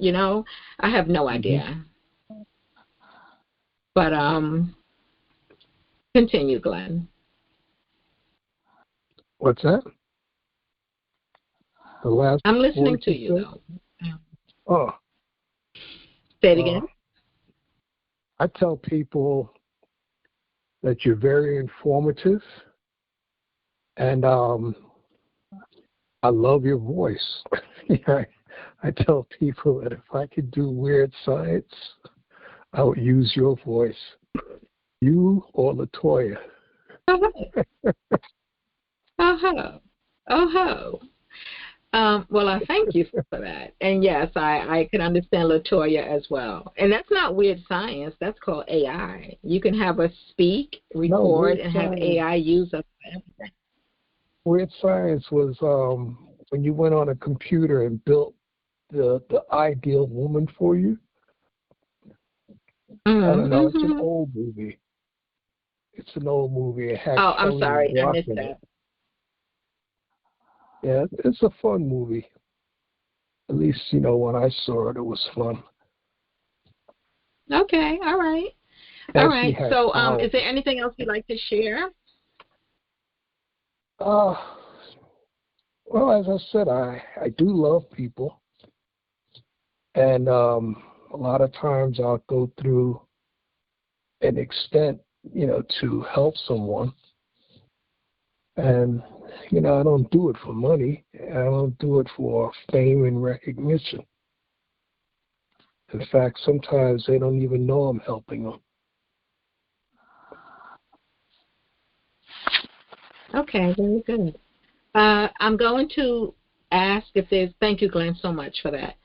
Speaker 1: I have no idea. But continue, Glenn.
Speaker 5: What's that? The last
Speaker 1: I'm listening
Speaker 5: word
Speaker 1: to you,
Speaker 5: said?
Speaker 1: though.
Speaker 5: Oh.
Speaker 1: Say it again.
Speaker 5: I tell people that you're very informative, and I love your voice. I tell people that if I could do weird science, I would use your voice. You or LaToya.
Speaker 1: Well, I thank you for that. And yes, I can understand LaToya as well. And that's not weird science. That's called AI. You can have us speak, record, and have AI use us for everything.
Speaker 5: Weird science was when you went on a computer and built the ideal woman for you. I don't know. It's an old movie. It had
Speaker 1: I'm sorry. I missed that.
Speaker 5: Yeah, it's a fun movie. At least, when I saw it, it was fun.
Speaker 1: Okay, all right. All right. So is there anything else you'd like to share?
Speaker 5: Well, as I said, I do love people. And a lot of times I'll go through an extent, to help someone. And, I don't do it for money. I don't do it for fame and recognition. In fact, sometimes they don't even know I'm helping them.
Speaker 1: Okay, very good. I'm going to ask if there's, thank you, Glenn, so much for that.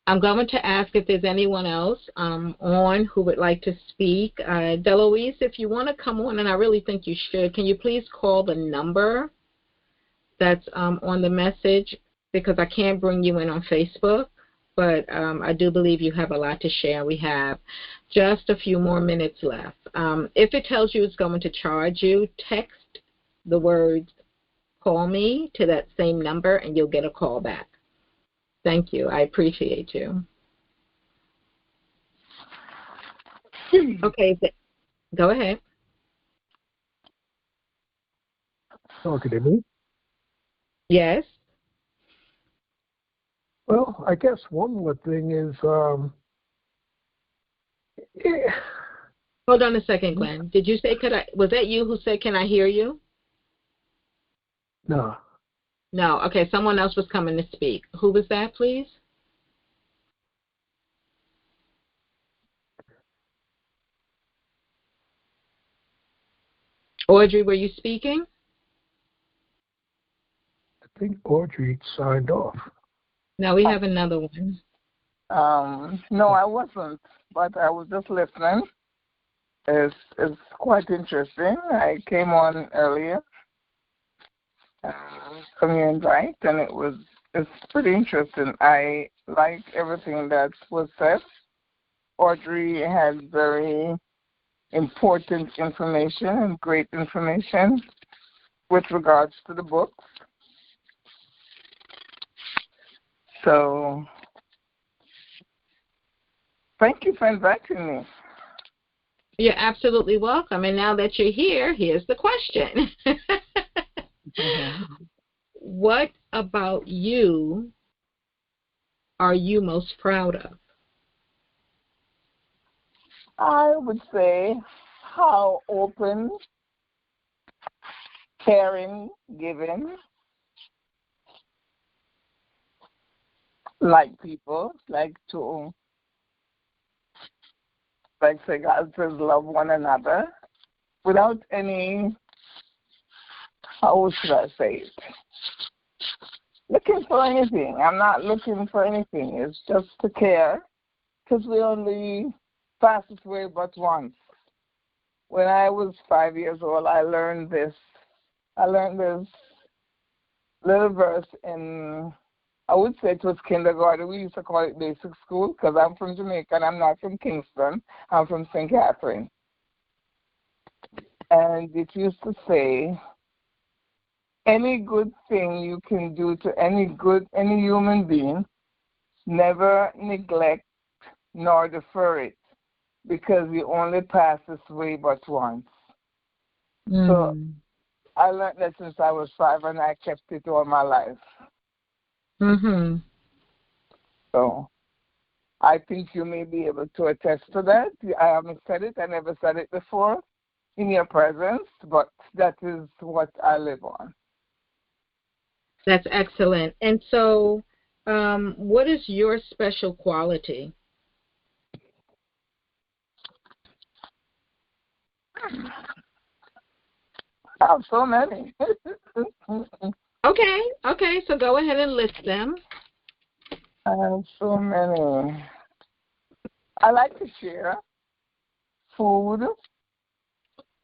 Speaker 1: I'm going to ask if there's anyone else on who would like to speak. Deloise, if you want to come on, and I really think you should, can you please call the number that's on the message, because I can't bring you in on Facebook, but I do believe you have a lot to share. We have just a few more minutes left. If it tells you it's going to charge you, text the words call me to that same number and you'll get a call back. Thank you. I appreciate you. Okay, go ahead.
Speaker 5: Talking to me?
Speaker 1: Yes.
Speaker 5: Well, I guess one more thing is, yeah,
Speaker 1: Hold on a second, Glenn. Did you say was that you who said, can I hear you?
Speaker 5: no,
Speaker 1: No. Okay, someone else was coming to speak. Who was that, please? Audrey, were you speaking?
Speaker 5: I think Audrey signed off.
Speaker 1: No, we have another one.
Speaker 3: No, I wasn't, but I was just listening. It's quite interesting. I came on earlier from your invite, and it's pretty interesting. I like everything that was said. Audrey had very important information and great information with regards to the books. So, thank you for inviting me.
Speaker 1: You're absolutely welcome. And now that you're here, here's the question. What about you are you most proud of?
Speaker 3: I would say how open, caring, giving, like people, like say God says love one another without any, how should I say it? Looking for anything. I'm not looking for anything. It's just to care, because we only pass this way but once. When I was 5 years old, I learned this little verse in, I would say it was kindergarten. We used to call it basic school, because I'm from Jamaica and I'm not from Kingston. I'm from St. Catherine. And it used to say, any good thing you can do to any human being, never neglect nor defer it, because you only pass this way but once. So I learned that since I was 5, and I kept it all my life.
Speaker 1: Mm-hmm.
Speaker 3: So I think you may be able to attest to that. I haven't said it. I never said it before in your presence, but that is what I live on.
Speaker 1: That's excellent. And so, what is your special quality?
Speaker 3: I have so many.
Speaker 1: Okay, so go ahead and list them.
Speaker 3: I have so many. I like to share food,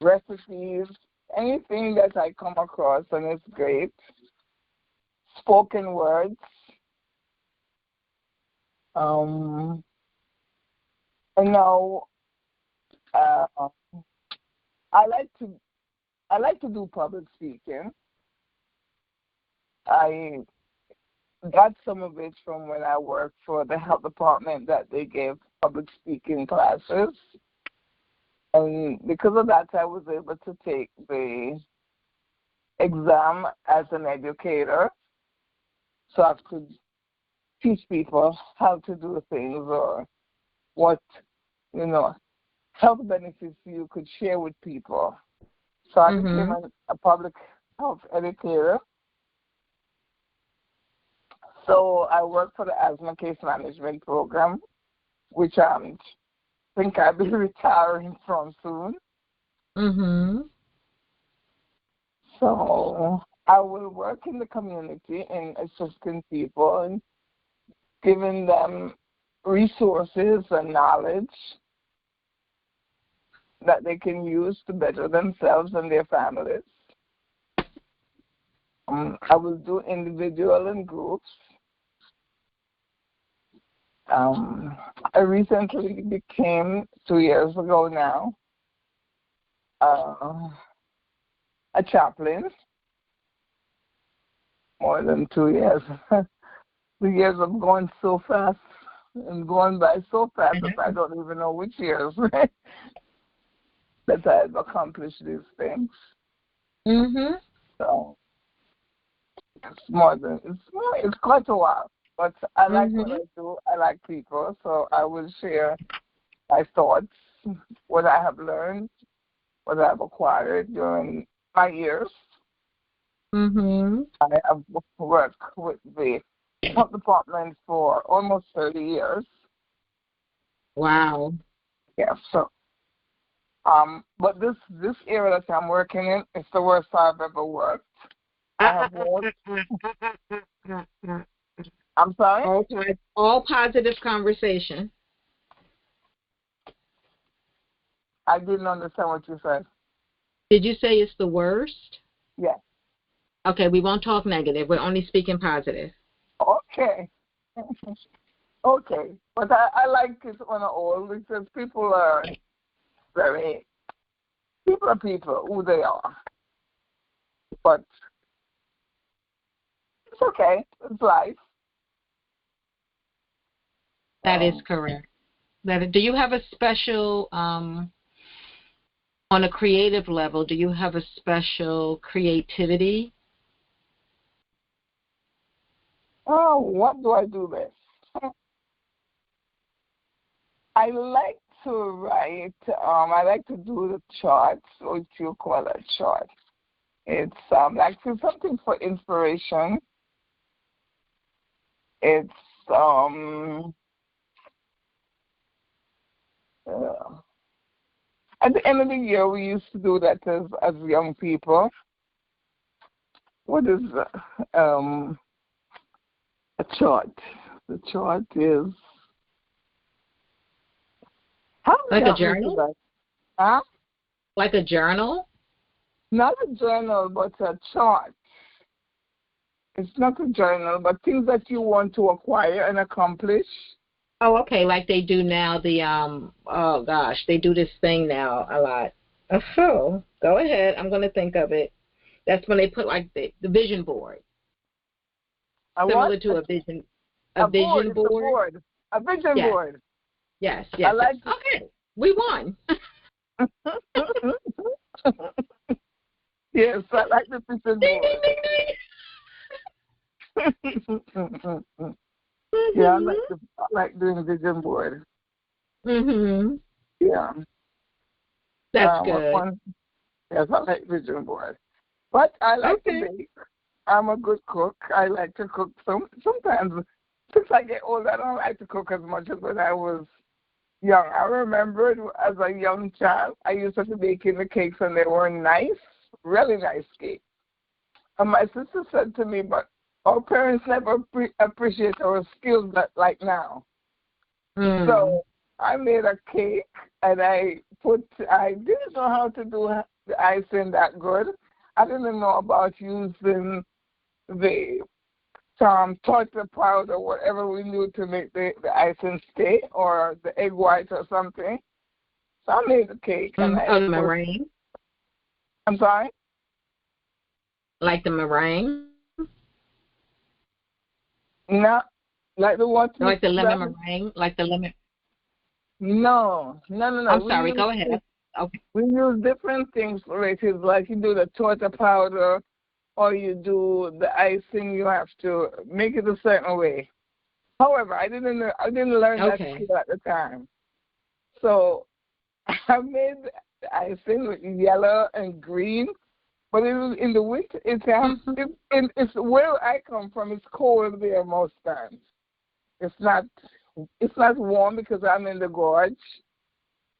Speaker 3: recipes, anything that I come across, and it's great. Spoken words. And now I like to do public speaking. I got some of it from when I worked for the health department, that they gave public speaking classes. And because of that, I was able to take the exam as an educator, so I could teach people how to do things, or what, health benefits you could share with people. So I became a public health educator. So I work for the asthma case management program, which I think I'll be retiring from soon. So I will work in the community in assisting people and giving them resources and knowledge that they can use to better themselves and their families. I will do individual and groups. I recently became, 2 years ago now, a chaplain. More than 2 years. 2 years have gone so fast and gone by so fast that I don't even know which years that I've accomplished these things. So It's quite a while. But I like what
Speaker 1: Mhm.
Speaker 3: I do. I like people, so I will share my thoughts, what I have learned, what I've acquired during my years.
Speaker 1: Mhm.
Speaker 3: I have worked with the health department for almost 30 years.
Speaker 1: Wow.
Speaker 3: Yeah, so but this area that I'm working in is the worst I've ever worked. I have worked. I'm sorry.
Speaker 1: All positive conversation.
Speaker 3: I didn't understand what you said.
Speaker 1: Did you say it's the worst?
Speaker 3: Yes.
Speaker 1: Okay, we won't talk negative. We're only speaking positive.
Speaker 3: Okay. Okay. But I like it on the whole because people are people, who they are. But it's okay. It's life.
Speaker 1: That is correct. Do you have a special on a creative level? Do you have a special creativity?
Speaker 3: Oh, what do I do best? I like to write. I like to do the charts, what you call a chart. It's like something for inspiration. It's at the end of the year we used to do that as young people. What is a chart? The chart is how
Speaker 1: Like a
Speaker 3: help me do
Speaker 1: journal?
Speaker 3: that? Huh?
Speaker 1: Like a journal?
Speaker 3: Not a journal, but a chart. It's not a journal, but things that you want to acquire and accomplish.
Speaker 1: Oh, okay. Like they do now. Oh gosh, they do this thing now a lot. Oh, go ahead. I'm gonna think of it. That's when they put like the vision board,
Speaker 3: A what?
Speaker 1: similar to a
Speaker 3: A board.
Speaker 1: vision
Speaker 3: It's a
Speaker 1: board.
Speaker 3: board. A vision
Speaker 1: Yes,
Speaker 3: board.
Speaker 1: yes,
Speaker 3: I
Speaker 1: yes.
Speaker 3: like it.
Speaker 1: Okay, we won.
Speaker 3: Yes, I like the vision
Speaker 1: Ding, ding,
Speaker 3: board.
Speaker 1: ding, ding.
Speaker 3: Yeah,
Speaker 1: Mhm.
Speaker 3: I like doing vision board.
Speaker 1: Mhm.
Speaker 3: Yeah.
Speaker 1: That's
Speaker 3: What
Speaker 1: good.
Speaker 3: one? Yes, I like vision board. But I like to
Speaker 1: Okay.
Speaker 3: bake. I'm a good cook. I like to cook. Sometimes, since I get older, I don't like to cook as much as when I was young. I remember as a young child, I used to be baking the cakes, and they were nice, really nice cakes. And my sister said to me, but our parents never appreciate our skills like now.
Speaker 1: Mm.
Speaker 3: So I made a cake, and I didn't know how to do the icing that good. I didn't know about using the tartar powder, whatever we knew to make the icing stay, or the egg white or something. So I made the cake, and I
Speaker 1: Oh, the
Speaker 3: put.
Speaker 1: meringue,
Speaker 3: I'm sorry.
Speaker 1: like the meringue,
Speaker 3: No, like the what?
Speaker 1: like the lemon meringue, like the lemon.
Speaker 3: No.
Speaker 1: I'm sorry. Go ahead. Okay.
Speaker 3: We use different things for it. It's like you do the torta powder or you do the icing. You have to make it a certain way. However, I didn't learn that
Speaker 1: Okay.
Speaker 3: skill at the time. So I made the icing with yellow and green. But it was in the winter. It's where I come from. It's cold there most times. It's not warm because I'm in the gorge.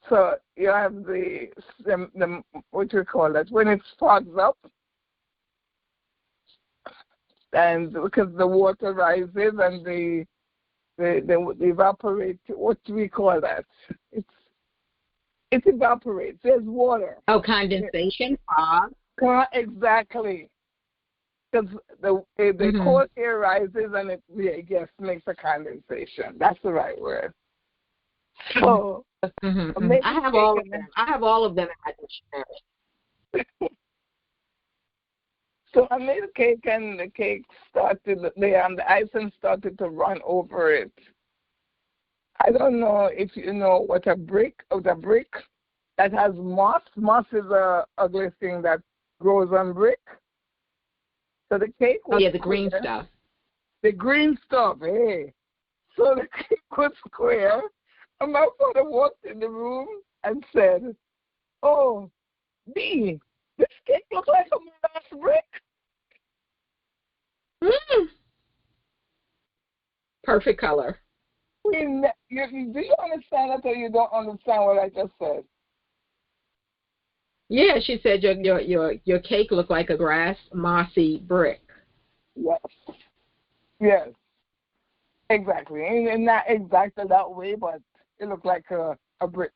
Speaker 3: So you have the what you call that when it spots up, and because the water rises and the evaporate. What do we call that? It evaporates. There's water.
Speaker 1: Oh, condensation, fog.
Speaker 3: Exactly. Because the cold air rises and it makes a condensation. That's the right word. So
Speaker 1: I have all of them. I have all of them in my dictionary.
Speaker 3: So I made a cake, and the cake started there, and the icing started to run over it. I don't know if you know what a brick that has moss. Moss is a ugly thing that grows on brick. So the cake was
Speaker 1: the green
Speaker 3: square.
Speaker 1: stuff.
Speaker 3: The green stuff, hey. So the cake was square, and my father walked in the room and said, "Oh, B, this cake looks like a molasses brick."
Speaker 1: Mm. Perfect color.
Speaker 3: Do you understand that, or you don't understand what I just said?
Speaker 1: Yeah, she said your cake looked like a grass mossy brick.
Speaker 3: Yes. Yes. Exactly. And not exactly that way, but it looked like a brick.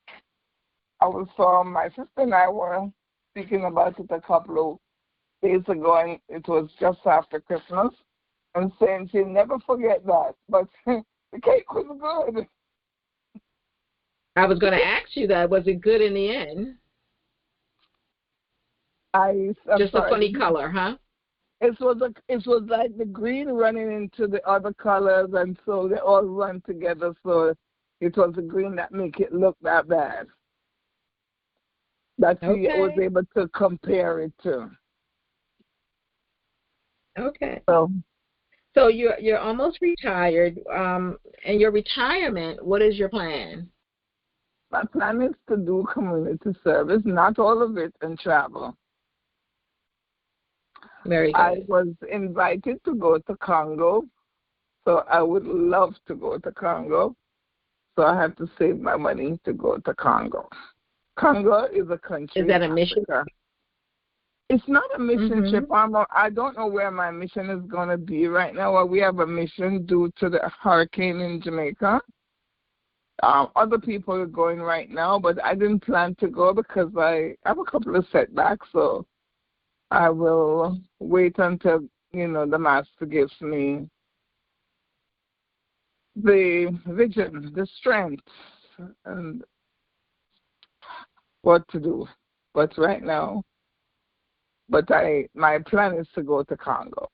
Speaker 3: My sister and I were speaking about it a couple of days ago, and it was just after Christmas, and saying she'll never forget that. But the cake was good.
Speaker 1: I was going to ask you that. Was it good in the end?
Speaker 3: I'm
Speaker 1: Just
Speaker 3: sorry.
Speaker 1: a funny color, huh?
Speaker 3: It was like the green running into the other colors, and so they all run together. So it was the green that make it look that bad. That she was able to compare it to.
Speaker 1: Okay.
Speaker 3: So
Speaker 1: you're almost retired. And your retirement, what is your plan?
Speaker 3: my plan is to do community service, not all of it, and travel.
Speaker 1: Very good.
Speaker 3: I was invited to go to Congo, so I would love to go to Congo. So I have to save my money to go to Congo. Congo is a country.
Speaker 1: Is that a mission?
Speaker 3: It's not a mission trip. I don't know where my mission is going to be right now. Well, we have a mission due to the hurricane in Jamaica. Other people are going right now, but I didn't plan to go because I have a couple of setbacks. So I will wait until, the Master gives me the vision, the strength, and what to do. But right now, my plan is to go to Congo.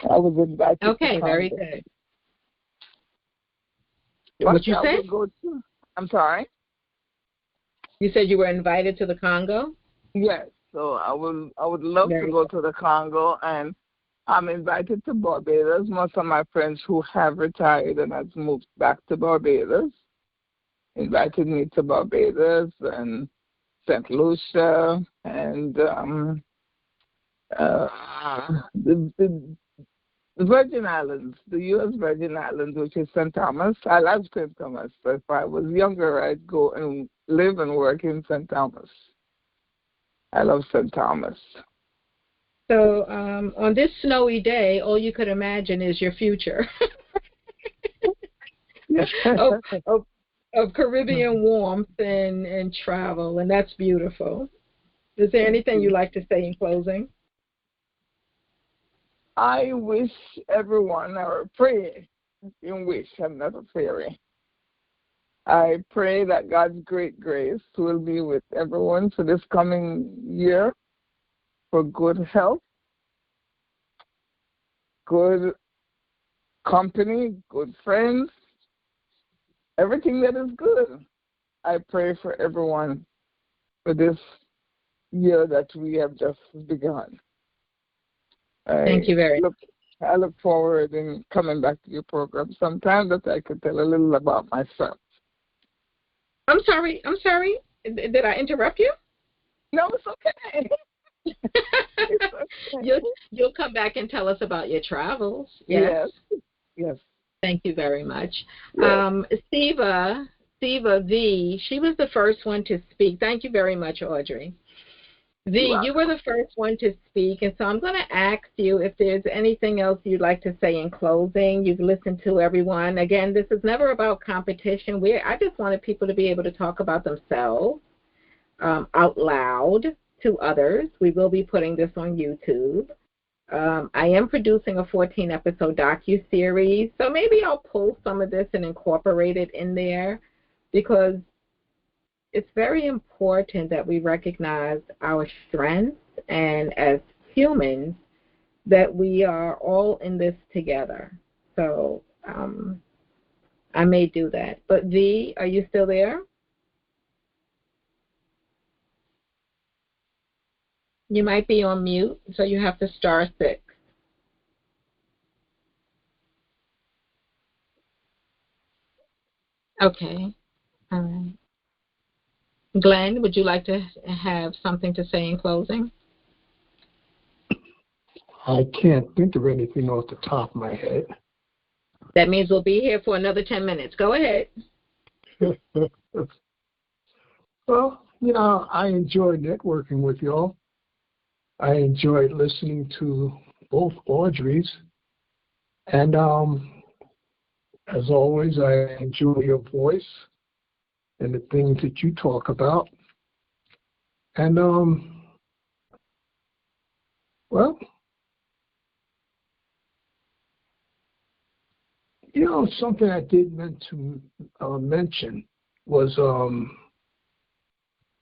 Speaker 3: I was invited to Congo.
Speaker 1: Okay, very good.
Speaker 3: What
Speaker 1: you say?
Speaker 3: I'm sorry?
Speaker 1: You said you were invited to the Congo?
Speaker 3: Yes. So I would love to go to the Congo, and I'm invited to Barbados. Most of my friends who have retired and have moved back to Barbados invited me to Barbados and St. Lucia and the Virgin Islands, the U.S. Virgin Islands, which is St. Thomas. I love St. Thomas. So if I was younger, I'd go and live and work in St. Thomas. I love St. Thomas.
Speaker 1: So on this snowy day, all you could imagine is your future of Caribbean warmth and travel, and that's beautiful. Is there anything you'd like to say in closing?
Speaker 3: I wish everyone, or pray, in wish, I'm not a fairy. I pray that God's great grace will be with everyone for this coming year, for good health, good company, good friends, everything that is good. I pray for everyone for this year that we have just begun.
Speaker 1: Thank you very much.
Speaker 3: I look forward in coming back to your program sometime that I could tell a little about myself.
Speaker 1: I'm sorry. Did I interrupt you?
Speaker 3: No, it's okay. It's okay.
Speaker 1: You'll come back and tell us about your travels.
Speaker 3: Yes.
Speaker 1: Thank you very much.
Speaker 3: Yes.
Speaker 1: Siva V, she was the first one to speak. Thank you very much, Audrey. V, you were the first one to speak, and so I'm going to ask you if there's anything else you'd like to say in closing. You've listened to everyone. Again, this is never about competition. I just wanted people to be able to talk about themselves out loud to others. We will be putting this on YouTube. I am producing a 14-episode docuseries, so maybe I'll pull some of this and incorporate it in there, because it's very important that we recognize our strengths, and as humans, that we are all in this together. So I may do that. But V, are you still there? You might be on mute, so you have to star 6. Okay. All right. Glenn, would you like to have something to say in closing?
Speaker 5: I can't think of anything off the top of my head.
Speaker 1: That means we'll be here for another 10 minutes. Go ahead.
Speaker 5: Well, I enjoyed networking with y'all. I enjoyed listening to both Audreys. And as always, I enjoy your voice and the things that you talk about. And, well, something I did meant to mention was,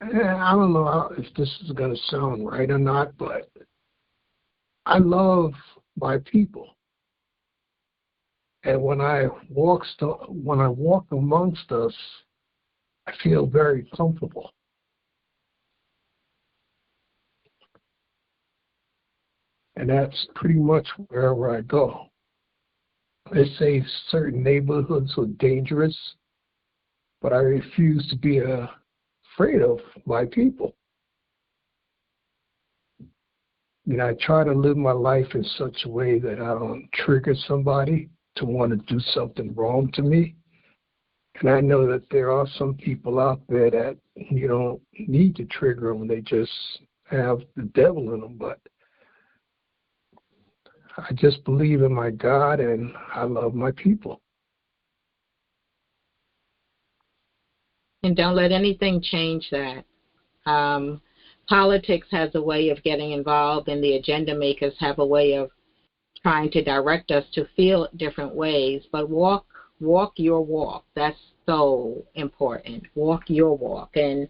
Speaker 5: I don't know if this is going to sound right or not, but I love my people. And when I walk amongst us, I feel very comfortable. And that's pretty much wherever I go. They say certain neighborhoods are dangerous, but I refuse to be afraid of my people. I try to live my life in such a way that I don't trigger somebody to want to do something wrong to me. And I know that there are some people out there that you don't need to trigger them. They just have the devil in them. But I just believe in my God, and I love my people.
Speaker 1: And don't let anything change that. Politics has a way of getting involved, and the agenda makers have a way of trying to direct us to feel different ways. But walk your walk. That's so important. Walk your walk, and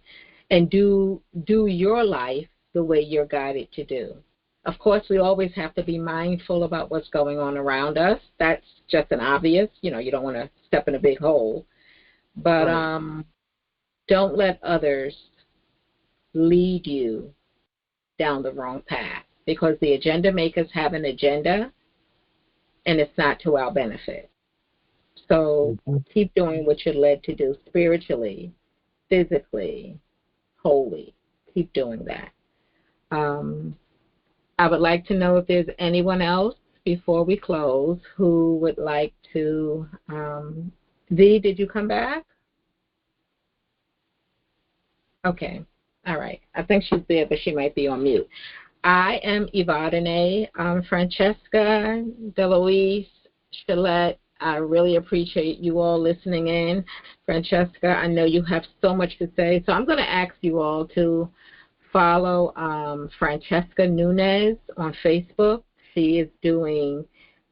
Speaker 1: do your life the way you're guided to do. Of course, we always have to be mindful about what's going on around us. That's just an obvious. You don't want to step in a big hole. But
Speaker 5: Right.
Speaker 1: Don't let others lead you down the wrong path, because the agenda makers have an agenda, and it's not to our benefit. So keep doing what you're led to do spiritually, physically, wholly. Keep doing that. I would like to know if there's anyone else before we close who would like to. V, did you come back? Okay. All right. I think she's there, but she might be on mute. I am Evadyne, Francesca, Deloise, Shalette. I really appreciate you all listening in. Francesca, I know you have so much to say, so I'm going to ask you all to follow Francesca Nunez on Facebook. She is doing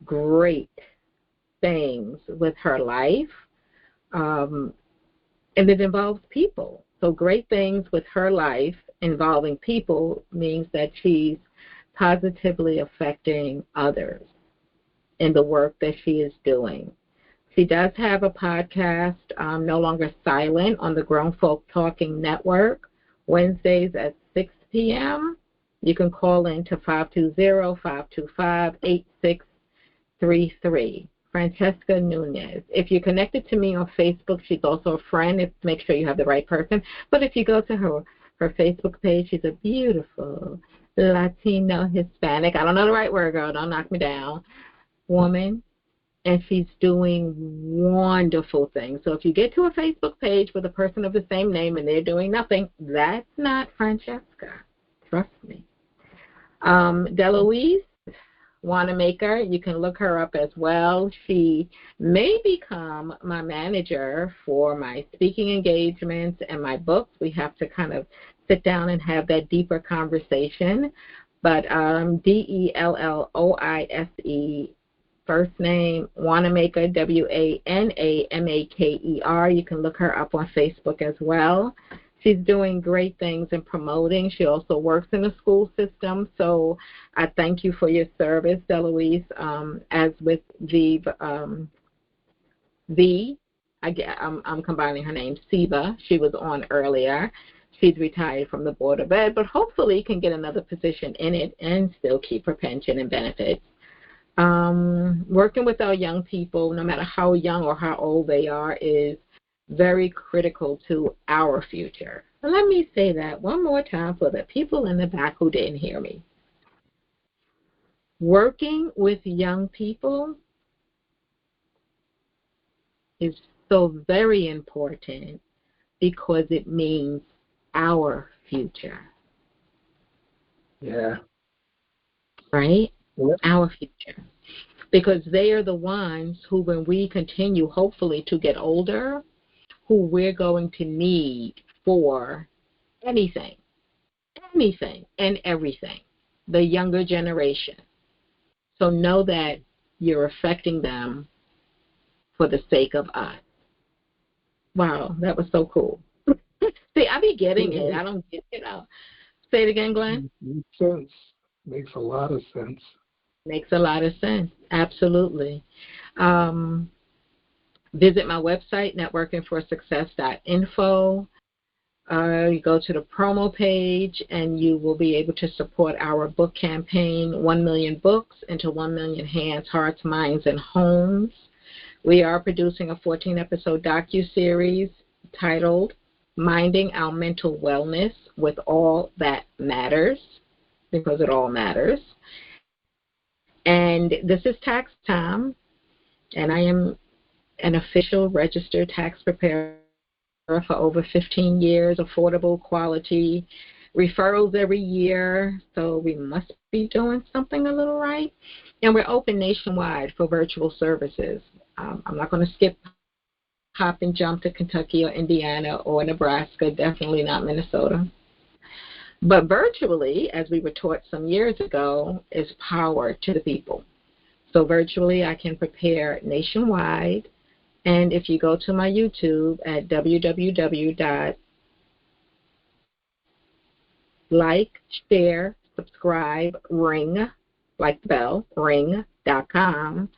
Speaker 1: great things with her life, and it involves people. So great things with her life involving people means that she's positively affecting others in the work that she is doing. She does have a podcast, No Longer Silent, on the Grown Folk Talking Network, Wednesdays at 6 p.m. You can call in to 520-525-8633. Francesca Nunez. If you're connected to me on Facebook, she's also a friend. Make sure you have the right person. But if you go to her Facebook page, she's a beautiful Latino Hispanic, I don't know the right word, girl, don't knock me down, woman, and she's doing wonderful things. So if you get to a Facebook page with a person of the same name and they're doing nothing, that's not Francesca. Trust me. Deloise Wanamaker, you can look her up as well. She may become my manager for my speaking engagements and my books. We have to kind of sit down and have that deeper conversation. But Delloise, first name, Wanamaker, Wanamaker. You can look her up on Facebook as well. She's doing great things in promoting. She also works in the school system. So I thank you for your service, Deloise. As with I'm combining her name, Siva. She was on earlier. She's retired from the Board of Ed, but hopefully can get another position in it and still keep her pension and benefits. Working with our young people, no matter how young or how old they are, is very critical to our future. And let me say that one more time for the people in the back who didn't hear me. Working with young people is so very important because it means our future.
Speaker 5: Yeah.
Speaker 1: Right?
Speaker 5: Yep.
Speaker 1: Our future. Because they are the ones who, when we continue, hopefully, to get older, who we're going to need for anything and everything, the younger generation. So know that you're affecting them for the sake of us. Wow, that was so cool. See, I be getting it. I don't get it out. Say it again, Glenn.
Speaker 5: Makes sense. Makes a lot of sense.
Speaker 1: Makes a lot of sense. Absolutely. Visit my website, networkingforsuccess.info. You go to the promo page, and you will be able to support our book campaign, 1 million books into 1 million hands, hearts, minds, and homes. We are producing a 14-episode docuseries titled Minding Our Mental Wellness with All That Matters, because it all matters. And this is tax time, and I am an official registered tax preparer for over 15 years, affordable quality, referrals every year, so we must be doing something a little right. And we're open nationwide for virtual services. I'm not going to skip, hop, and jump to Kentucky or Indiana or Nebraska, definitely not Minnesota. But virtually, as we were taught some years ago, is power to the people. So virtually I can prepare nationwide. And if you go to my YouTube at www.likesharesubscribe.ring, like the bell, ring.com,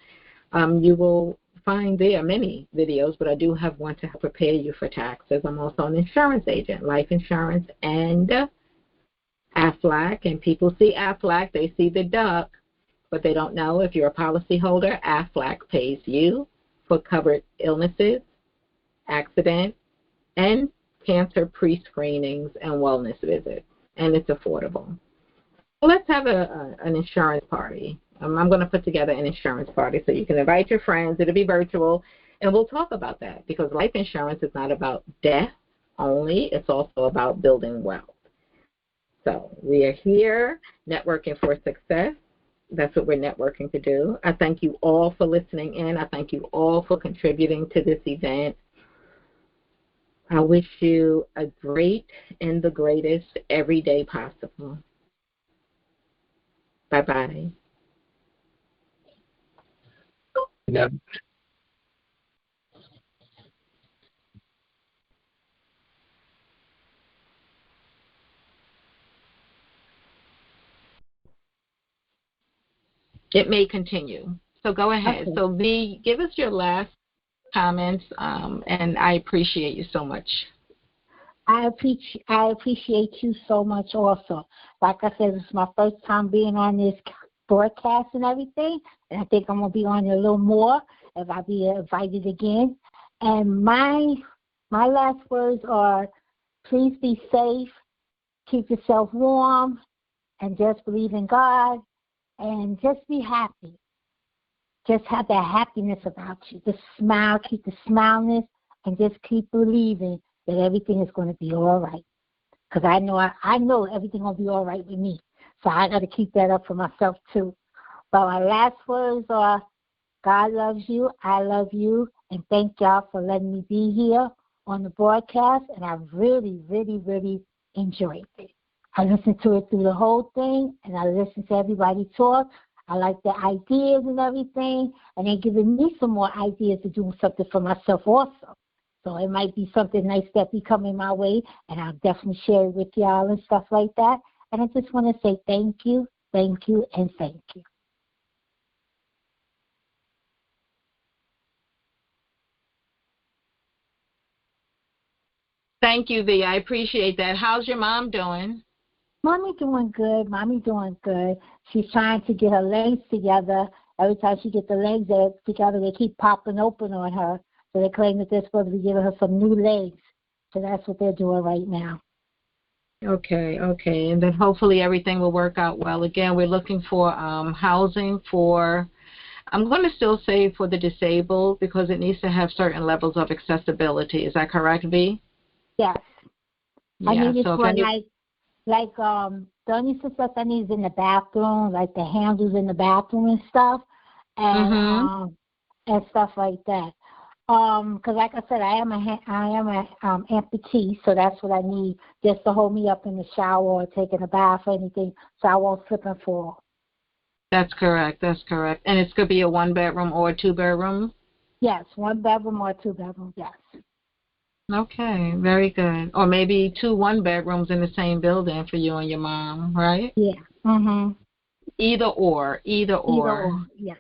Speaker 1: you will find there many videos, but I do have one to help prepare you for taxes. I'm also an insurance agent, life insurance and Aflac. And people see Aflac, they see the duck, but they don't know if you're a policyholder, Aflac pays you for covered illnesses, accident, and cancer pre-screenings and wellness visits, and it's affordable. Let's have an insurance party. I'm going to put together an insurance party so you can invite your friends. It'll be virtual, and we'll talk about that because life insurance is not about death only. It's also about building wealth. So we are here, networking for success. That's what we're networking to do. I thank you all for listening in. I thank you all for contributing to this event. I wish you a great and the greatest every day possible. Bye-bye.
Speaker 5: Yeah.
Speaker 1: It may continue. So go ahead.
Speaker 2: Okay.
Speaker 1: So V, give us your last comments, and I appreciate you so much.
Speaker 2: I appreciate you so much also. Like I said, this is my first time being on this broadcast and everything, and I think I'm going to be on it a little more if I be invited again. And my last words are, please be safe, keep yourself warm, and just believe in God, and just be happy. Just have that happiness about you. Just smile, keep the smileness, and just keep believing that everything is going to be all right. Because I know everything going to be all right with me. So I got to keep that up for myself too. But my last words are, God loves you, I love you, and thank y'all for letting me be here on the broadcast. And I really, really, really enjoyed it. I listened to it through the whole thing, and I listened to everybody talk. I like the ideas and everything, and they're giving me some more ideas to do something for myself also. So it might be something nice that be coming my way, and I'll definitely share it with y'all and stuff like that. And I just want to say thank you, and thank you.
Speaker 1: Thank you, V. I appreciate that. How's your mom doing?
Speaker 2: Mommy doing good. Mommy doing good. She's trying to get her legs together. Every time she gets the legs together, they keep popping open on her. So they claim that they're supposed to be giving her some new legs. So that's what they're doing right now.
Speaker 1: Okay. And then hopefully everything will work out well. Again, we're looking for housing for, I'm going to still say for the disabled because it needs to have certain levels of accessibility. Is that correct, V?
Speaker 2: Yes.
Speaker 1: Yeah,
Speaker 2: I need it
Speaker 1: so
Speaker 2: for the only stuff I need is in the bathroom, like the handles in the bathroom and stuff, and stuff like that. Because like I said, I am a amputee, so that's what I need just to hold me up in the shower or taking a bath or anything, so I won't slip and fall.
Speaker 1: That's correct. And it's going to be a 1-bedroom or a 2-bedroom?
Speaker 2: Yes, 1 bedroom or 2 bedroom, yes.
Speaker 1: Okay, very good. Or maybe 2 1-bedrooms in the same building for you and your mom, right?
Speaker 2: Yeah. Mhm.
Speaker 1: Either or.
Speaker 2: Either or, yes.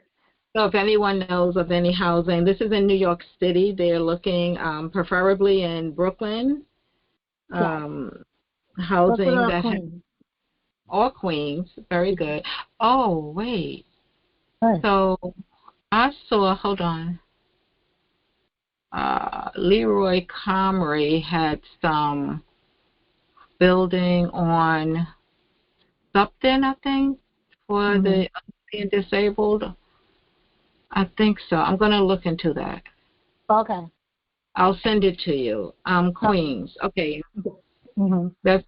Speaker 1: So if anyone knows of any housing, this is in New York City. They're looking preferably in Brooklyn.
Speaker 2: Yes.
Speaker 1: Housing
Speaker 2: Brooklyn or
Speaker 1: that
Speaker 2: Queens.
Speaker 1: or Queens. Very good. Oh, wait.
Speaker 2: Good.
Speaker 1: So I saw, hold on. Leroy Comrie had some building on Upton, I think, for the being disabled. I think so. I'm going to look into that.
Speaker 2: Okay.
Speaker 1: I'll send it to you. Queens. Okay.
Speaker 2: Mhm.
Speaker 1: That's